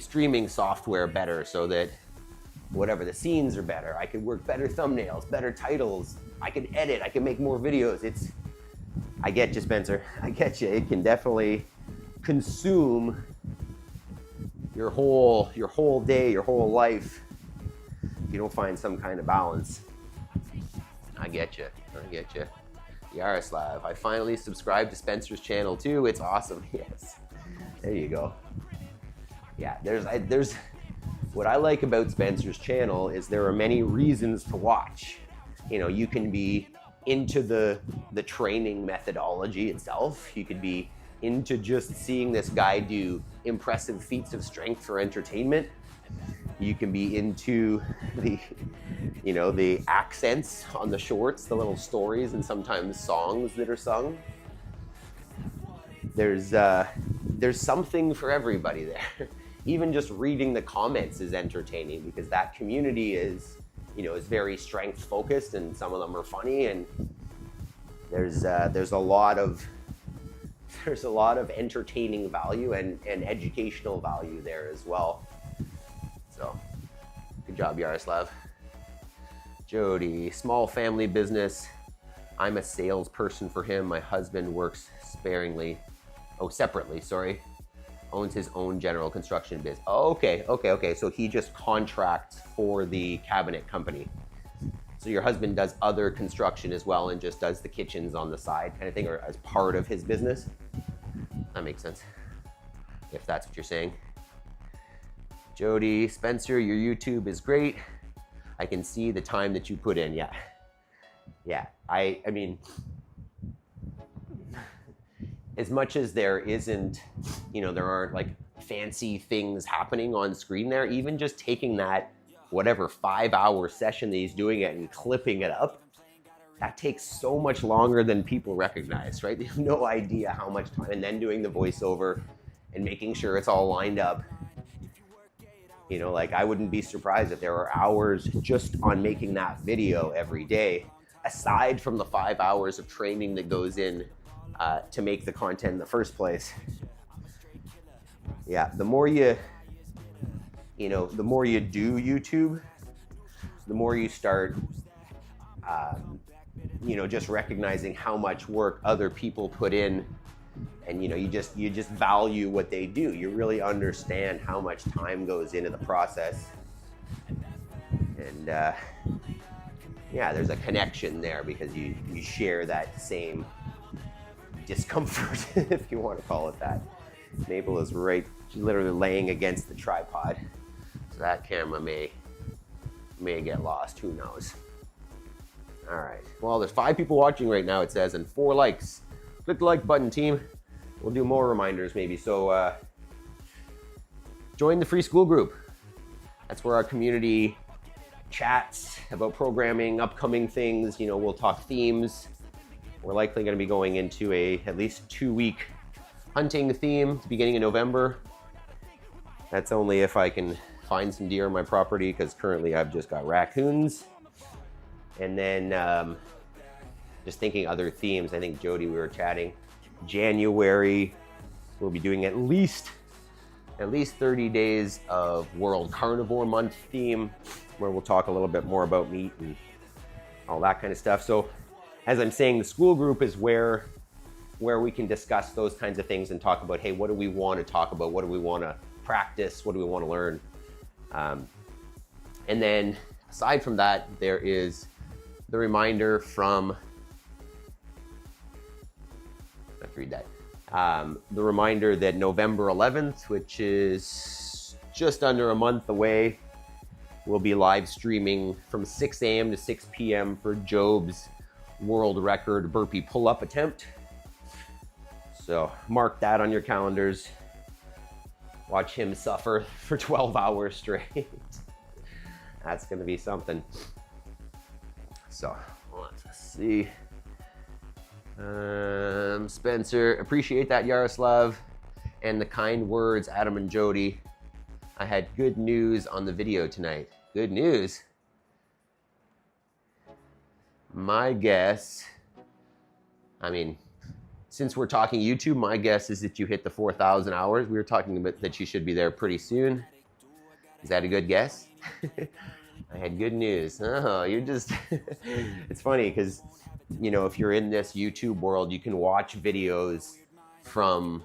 streaming software better so that whatever, the scenes are better. I could work better thumbnails, better titles. I could edit, I can make more videos. I get you, Spencer. I get you. It can definitely consume your whole day, your whole life, if you don't find some kind of balance. I get you. I get you. Yaroslav, I finally subscribed to Spencer's channel too. It's awesome. Yes. There you go. Yeah, there's what I like about Spencer's channel is there are many reasons to watch. You know, you can be into the training methodology itself. You could be into just seeing this guy do impressive feats of strength for entertainment. You can be into the accents on the shorts, the little stories and sometimes songs that are sung. There's something for everybody there. Even just reading the comments is entertaining because that community is very strength focused and some of them are funny, and there's a lot of entertaining value and educational value there as well. So good job, Yaroslav. Jody, small family business. I'm a salesperson for him. My husband works separately, owns his own general construction biz. Oh, okay. So he just contracts for the cabinet company. So your husband does other construction as well and just does the kitchens on the side kind of thing, or as part of his business? That makes sense, if that's what you're saying. Jody, Spencer, your YouTube is great. I can see the time that you put in. Yeah. I mean, as much as there isn't, there aren't like fancy things happening on screen there, even just taking that whatever 5-hour session that he's doing it and clipping it up, that takes so much longer than people recognize, right? They have no idea how much time, and then doing the voiceover and making sure it's all lined up. Like I wouldn't be surprised if there are hours just on making that video every day, aside from the 5 hours of training that goes in to make the content in the first place. Yeah, the more you do YouTube, the more you start, just recognizing how much work other people put in, and you just value what they do. You really understand how much time goes into the process, and there's a connection there because you share that same discomfort, if you want to call it that. Mabel is right, she's literally laying against the tripod, so that camera may get lost, who knows. All right, well, there's 5 people watching right now, it says, and 4 likes. Click the like button, team. We'll do more reminders maybe. So join the free school group. That's where our community chats about programming, upcoming things. We'll talk themes. We're likely going to be going into at least 2-week hunting theme at the beginning of November. That's only if I can find some deer on my property, because currently I've just got raccoons. And then just thinking other themes. I think Jody, we were chatting. January, we'll be doing at least 30 days of World Carnivore Month theme, where we'll talk a little bit more about meat and all that kind of stuff. So as I'm saying, the school group is where we can discuss those kinds of things and talk about, hey, what do we want to talk about? What do we want to practice? What do we want to learn? And then aside from that, there is the reminder from, I have to read that. The reminder that November 11th, which is just under a month away, we'll be live streaming from 6 a.m. to 6 p.m. for Job's world record burpee pull-up attempt. So mark that on your calendars. Watch him suffer for 12 hours straight. That's gonna be something. So let's see. Spencer, appreciate that, Yaroslav, and the kind words, Adam and Jody. I had good news on the video tonight. Good news? My guess, since we're talking YouTube, my guess is that you hit the 4,000 hours. We were talking about that you should be there pretty soon. Is that a good guess? I had good news. Oh, you're just, it's funny because, if you're in this YouTube world, you can watch videos from,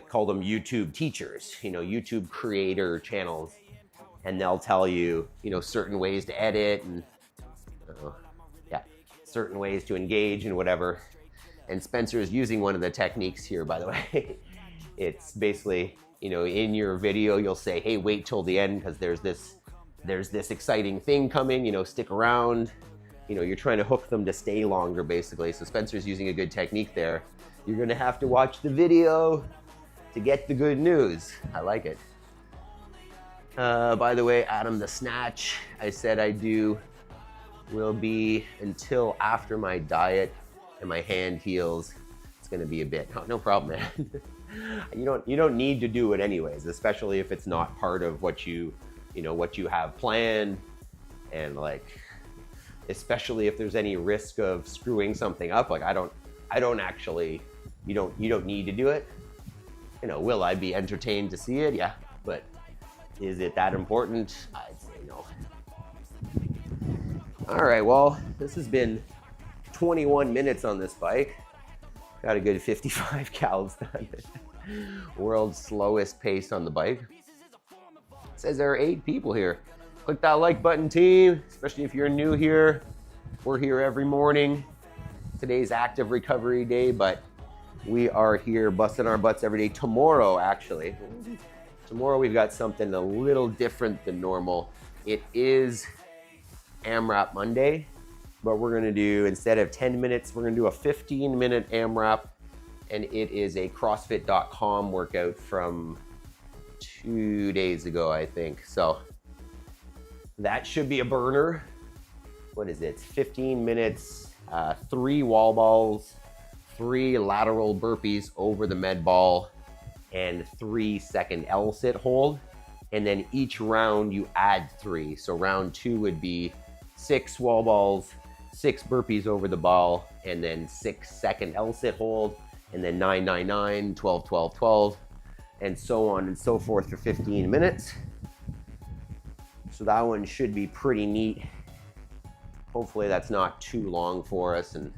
call them YouTube teachers, YouTube creator channels, and they'll tell you, certain ways to edit and, certain ways to engage and whatever. And Spencer is using one of the techniques here, by the way. It's basically, in your video, you'll say, hey, wait till the end because there's this exciting thing coming, stick around. You're trying to hook them to stay longer, basically. So Spencer's using a good technique there. You're gonna have to watch the video to get the good news. I like it. By the way, Adam, the snatch I said I do will be until after my diet and my hand heals. It's gonna be a bit. Oh, no problem, man. You don't need to do it anyways, especially if it's not part of what you have planned, and especially if there's any risk of screwing something up. I don't actually, you don't need to do it. Will I be entertained to see it? Yeah, but is it that important? I'd say no. All right, well, this has been 21 minutes on this bike. Got a good 55 cals done. World's slowest pace on the bike. It says there are 8 people here. Click that like button, team, especially if you're new here. We're here every morning. Today's active recovery day, but we are here busting our butts every day. Tomorrow, actually. Tomorrow we've got something a little different than normal. It is AMRAP Monday, but we're gonna do, instead of 10 minutes, we're gonna do a 15-minute AMRAP, and it is a CrossFit.com workout from 2 days ago, I think. So that should be a burner. What is it? It's 15 minutes, 3 wall balls, 3 lateral burpees over the med ball, and 3-second L sit hold. And then each round you add 3. So round 2 would be 6 wall balls, 6 burpees over the ball, and then 6-second L-sit hold, and then 9, 9, 9, 12, 12, 12, and so on and so forth for 15 minutes. So that one should be pretty neat. Hopefully that's not too long for us and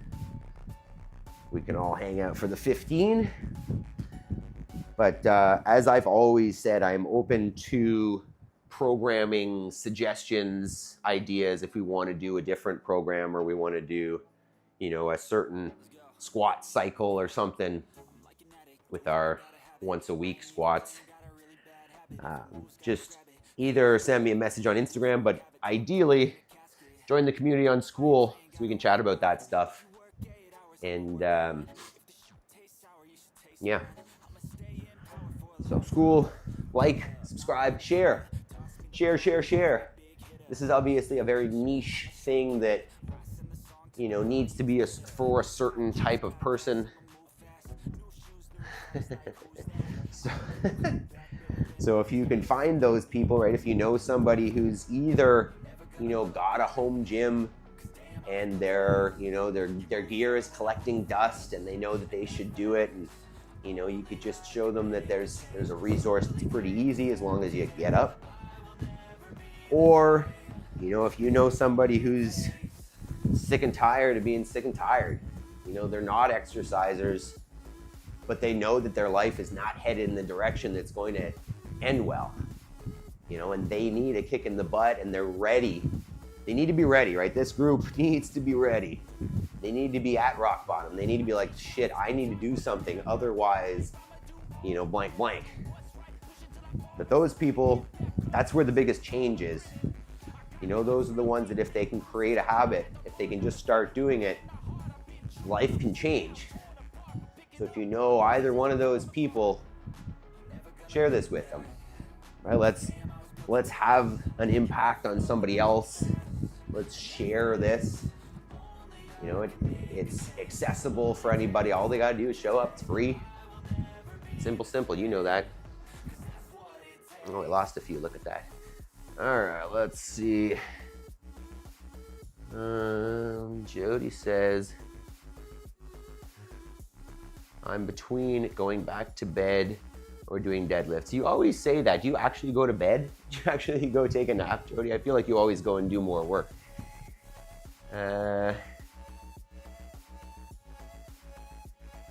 we can all hang out for the 15. But as I've always said, I'm open to programming suggestions, ideas, if we want to do a different program or we want to do, a certain squat cycle or something with our once a week squats. Just either send me a message on Instagram, but ideally join the community on School so we can chat about that stuff. And yeah. So School, like, subscribe, share. Share. This is obviously a very niche thing that, needs to be for a certain type of person. So if you can find those people, right? If you know somebody who's either, got a home gym and their gear is collecting dust and they know that they should do it, and you could just show them that there's a resource that's pretty easy as long as you get up. Or, if you know somebody who's sick and tired of being sick and tired, they're not exercisers, but they know that their life is not headed in the direction that's going to end well, and they need a kick in the butt and they're ready. They need to be ready, right? This group needs to be ready. They need to be at rock bottom. They need to be like, shit, I need to do something. Otherwise, blank, blank. But those people, that's where the biggest change is. Those are the ones that if they can create a habit, if they can just start doing it, life can change. So if you know either one of those people, share this with them, right? Let's have an impact on somebody else. Let's share this. It's accessible for anybody. All they gotta do is show up. It's free. Simple. You know that. Oh, I lost a few. Look at that. All right, let's see. Jody says, I'm between going back to bed or doing deadlifts. You always say that. Do you actually go to bed? Do you actually go take a nap, Jody? I feel like you always go and do more work.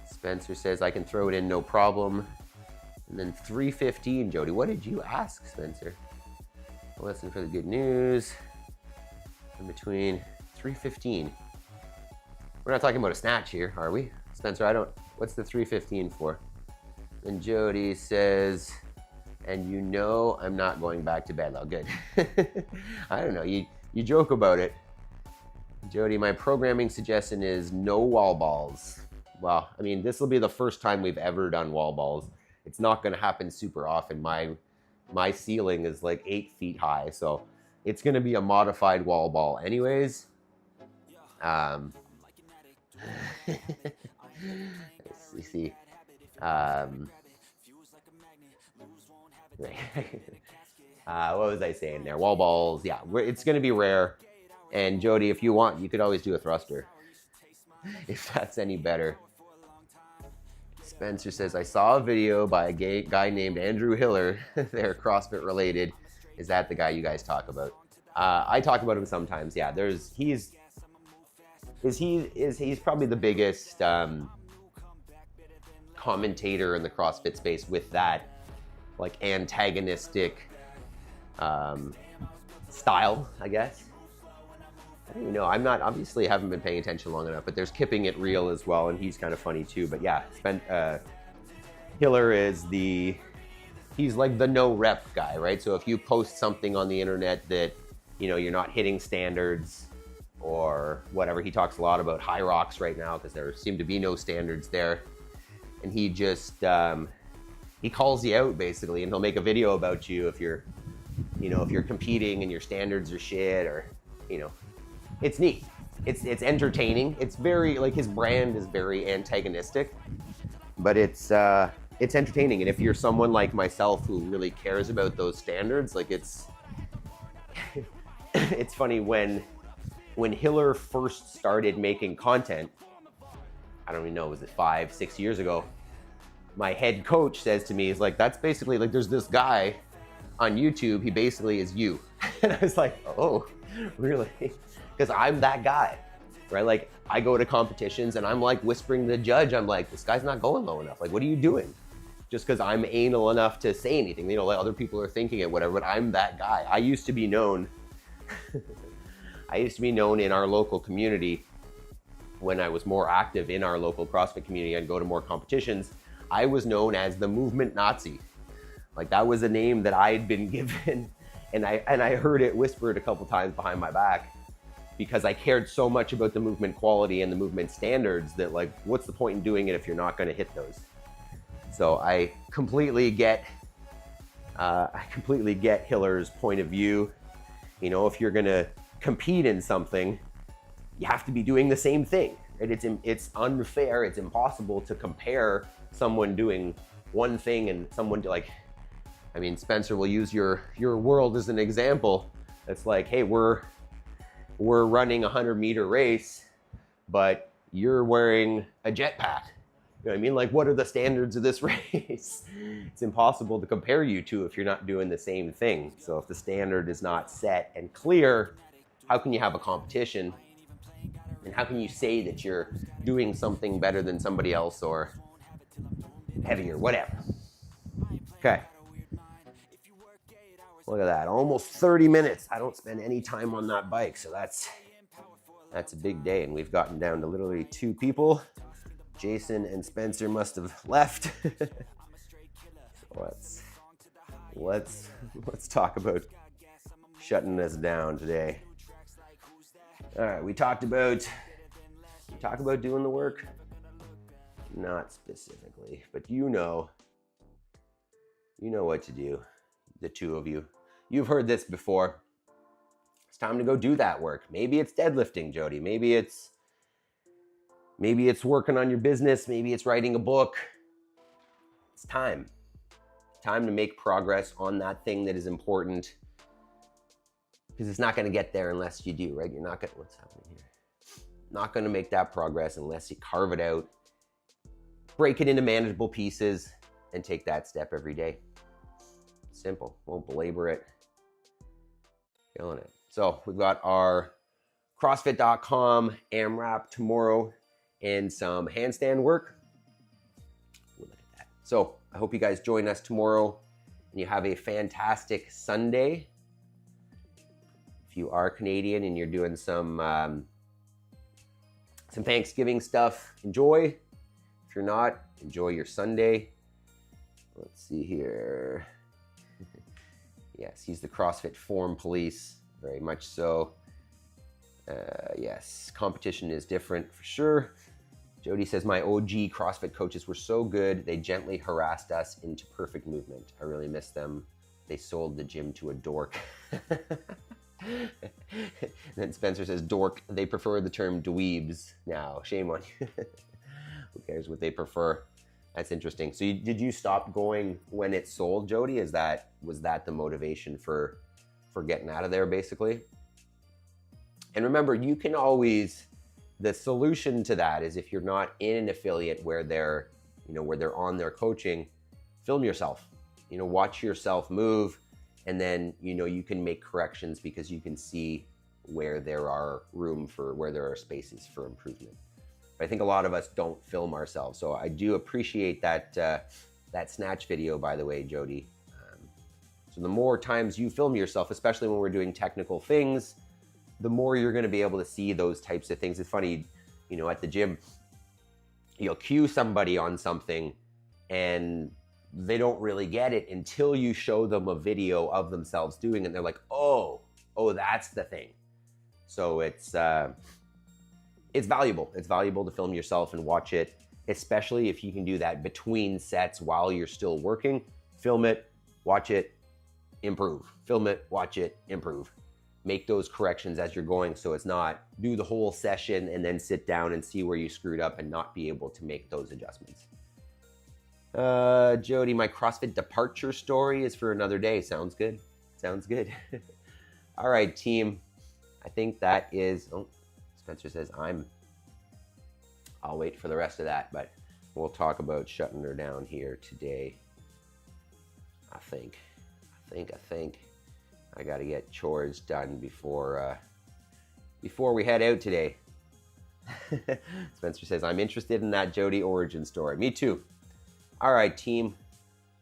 Spencer says, I can throw it in, no problem. And then 3:15, Jody. What did you ask, Spencer? I'll listen for the good news. In between 3:15. We're not talking about a snatch here, are we? Spencer, what's the 3:15 for? And Jody says, and I'm not going back to bed. Oh, good. I don't know, you joke about it. Jody, my programming suggestion is no wall balls. Well, this will be the first time we've ever done wall balls. It's not gonna happen super often. My ceiling is like 8 feet high, so it's gonna be a modified wall ball anyways. Let's see. What was I saying there? Wall balls, yeah, it's gonna be rare. And Jody, if you want, you could always do a thruster, if that's any better. Spencer says, I saw a video by a guy named Andrew Hiller. They're CrossFit related. Is that the guy you guys talk about? I talk about him sometimes. Yeah, he's probably the biggest commentator in the CrossFit space with that like antagonistic style, I guess. I don't know. Haven't been paying attention long enough, but there's Keeping It Real as well, and he's kind of funny too. But yeah, Hiller is he's like the no rep guy, right? So if you post something on the internet that, you're not hitting standards or whatever, he talks a lot about high rocks right now because there seem to be no standards there. And he just, he calls you out basically, and he'll make a video about you if you're competing and your standards are shit, or, it's neat. It's entertaining. It's very, like, his brand is very antagonistic, but it's entertaining. And if you're someone like myself who really cares about those standards, like it's funny when when Hiller first started making content, I don't even know, was it 5-6 years ago? My head coach says to me, he's like, that's basically like, there's this guy on YouTube, he basically is you. And I was like, oh, really? Because I'm that guy, right? Like, I go to competitions and I'm like whispering to the judge, I'm like, this guy's not going low enough. Like, what are you doing? Just because I'm anal enough to say anything, you know, like other people are thinking it, whatever, but I'm that guy. I used to be known, in our local community when I was more active in our local CrossFit community and go to more competitions. I was known as the movement Nazi. Like, that was a name that I had been given, and I heard it whispered a couple times behind my back because I cared so much about the movement quality and the movement standards that, like, what's the point in doing it if you're not going to hit those? So I completely get Hiller's point of view. You know, if you're going to compete in something, you have to be doing the same thing. Right? It's unfair. It's impossible to compare someone doing one thing and someone like, I mean, Spencer will use your world as an example. It's like, hey, we're running a 100-meter race, but you're wearing a jetpack. You know what I mean? Like, what are the standards of this race? It's impossible to compare you two if you're not doing the same thing. So if the standard is not set and clear, how can you have a competition? And how can you say that you're doing something better than somebody else or heavier, whatever? Okay. Look at that, almost 30 minutes. I don't spend any time on that bike, so that's a big day. And we've gotten down to literally 2 people. Jason and Spencer must have left. So let's talk about shutting us down today. All right, we talked about doing the work. Not specifically, but you know what to do. The 2 of you. You've heard this before. It's time to go do that work. Maybe it's deadlifting, Jody. Maybe it's working on your business. Maybe it's writing a book. It's time. It's time to make progress on that thing that is important. Because it's not going to get there unless you do, right? You're not going to, what's happening here? Not going to make that progress unless you carve it out, break it into manageable pieces, and take that step every day. Simple. Won't belabor it. Killing it. So we've got our CrossFit.com AMRAP tomorrow and some handstand work. We'll look at that. So I hope you guys join us tomorrow and you have a fantastic Sunday. If you are Canadian and you're doing some Thanksgiving stuff, enjoy. If you're not, enjoy your Sunday. Let's see here. Yes, he's the CrossFit form police, very much so. Yes, competition is different for sure. Jody says, my OG CrossFit coaches were so good, they gently harassed us into perfect movement. I really miss them. They sold the gym to a dork. And then Spencer says, dork, they prefer the term dweebs now. Shame on you. Who cares what they prefer? That's interesting. So did you stop going when it sold, Jody? Was that the motivation for getting out of there, basically? And remember, you can always, the solution to that is if you're not in an affiliate where they're on their coaching, film yourself, watch yourself move, and then, you can make corrections because you can see where there are spaces for improvement. But I think a lot of us don't film ourselves. So I do appreciate that snatch video, by the way, Jody. So the more times you film yourself, especially when we're doing technical things, the more you're going to be able to see those types of things. It's funny, at the gym, you'll cue somebody on something and they don't really get it until you show them a video of themselves doing it. And they're like, oh, that's the thing. So it's valuable. It's valuable to film yourself and watch it, especially if you can do that between sets while you're still working. Film it, watch it, improve. Film it, watch it, improve. Make those corrections as you're going, so it's not do the whole session and then sit down and see where you screwed up and not be able to make those adjustments. Jody, my CrossFit departure story is for another day. Sounds good. Sounds good. All right, team. I think that is, oh, Spencer says I'll wait for the rest of that, but we'll talk about shutting her down here today. I think I got to get chores done before we head out today. Spencer says, I'm interested in that Jody origin story. Me too. All right, team.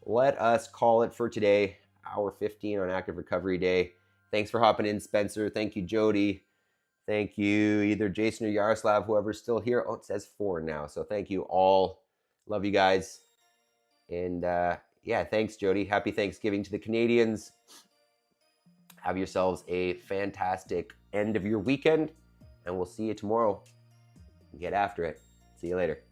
Let us call it for today. Hour 15 on Active Recovery Day. Thanks for hopping in, Spencer. Thank you, Jody. Thank you, either Jason or Yaroslav, whoever's still here. Oh, it says 4 now. So thank you all. Love you guys. And yeah, thanks, Jody. Happy Thanksgiving to the Canadians. Have yourselves a fantastic end of your weekend. And we'll see you tomorrow. Get after it. See you later.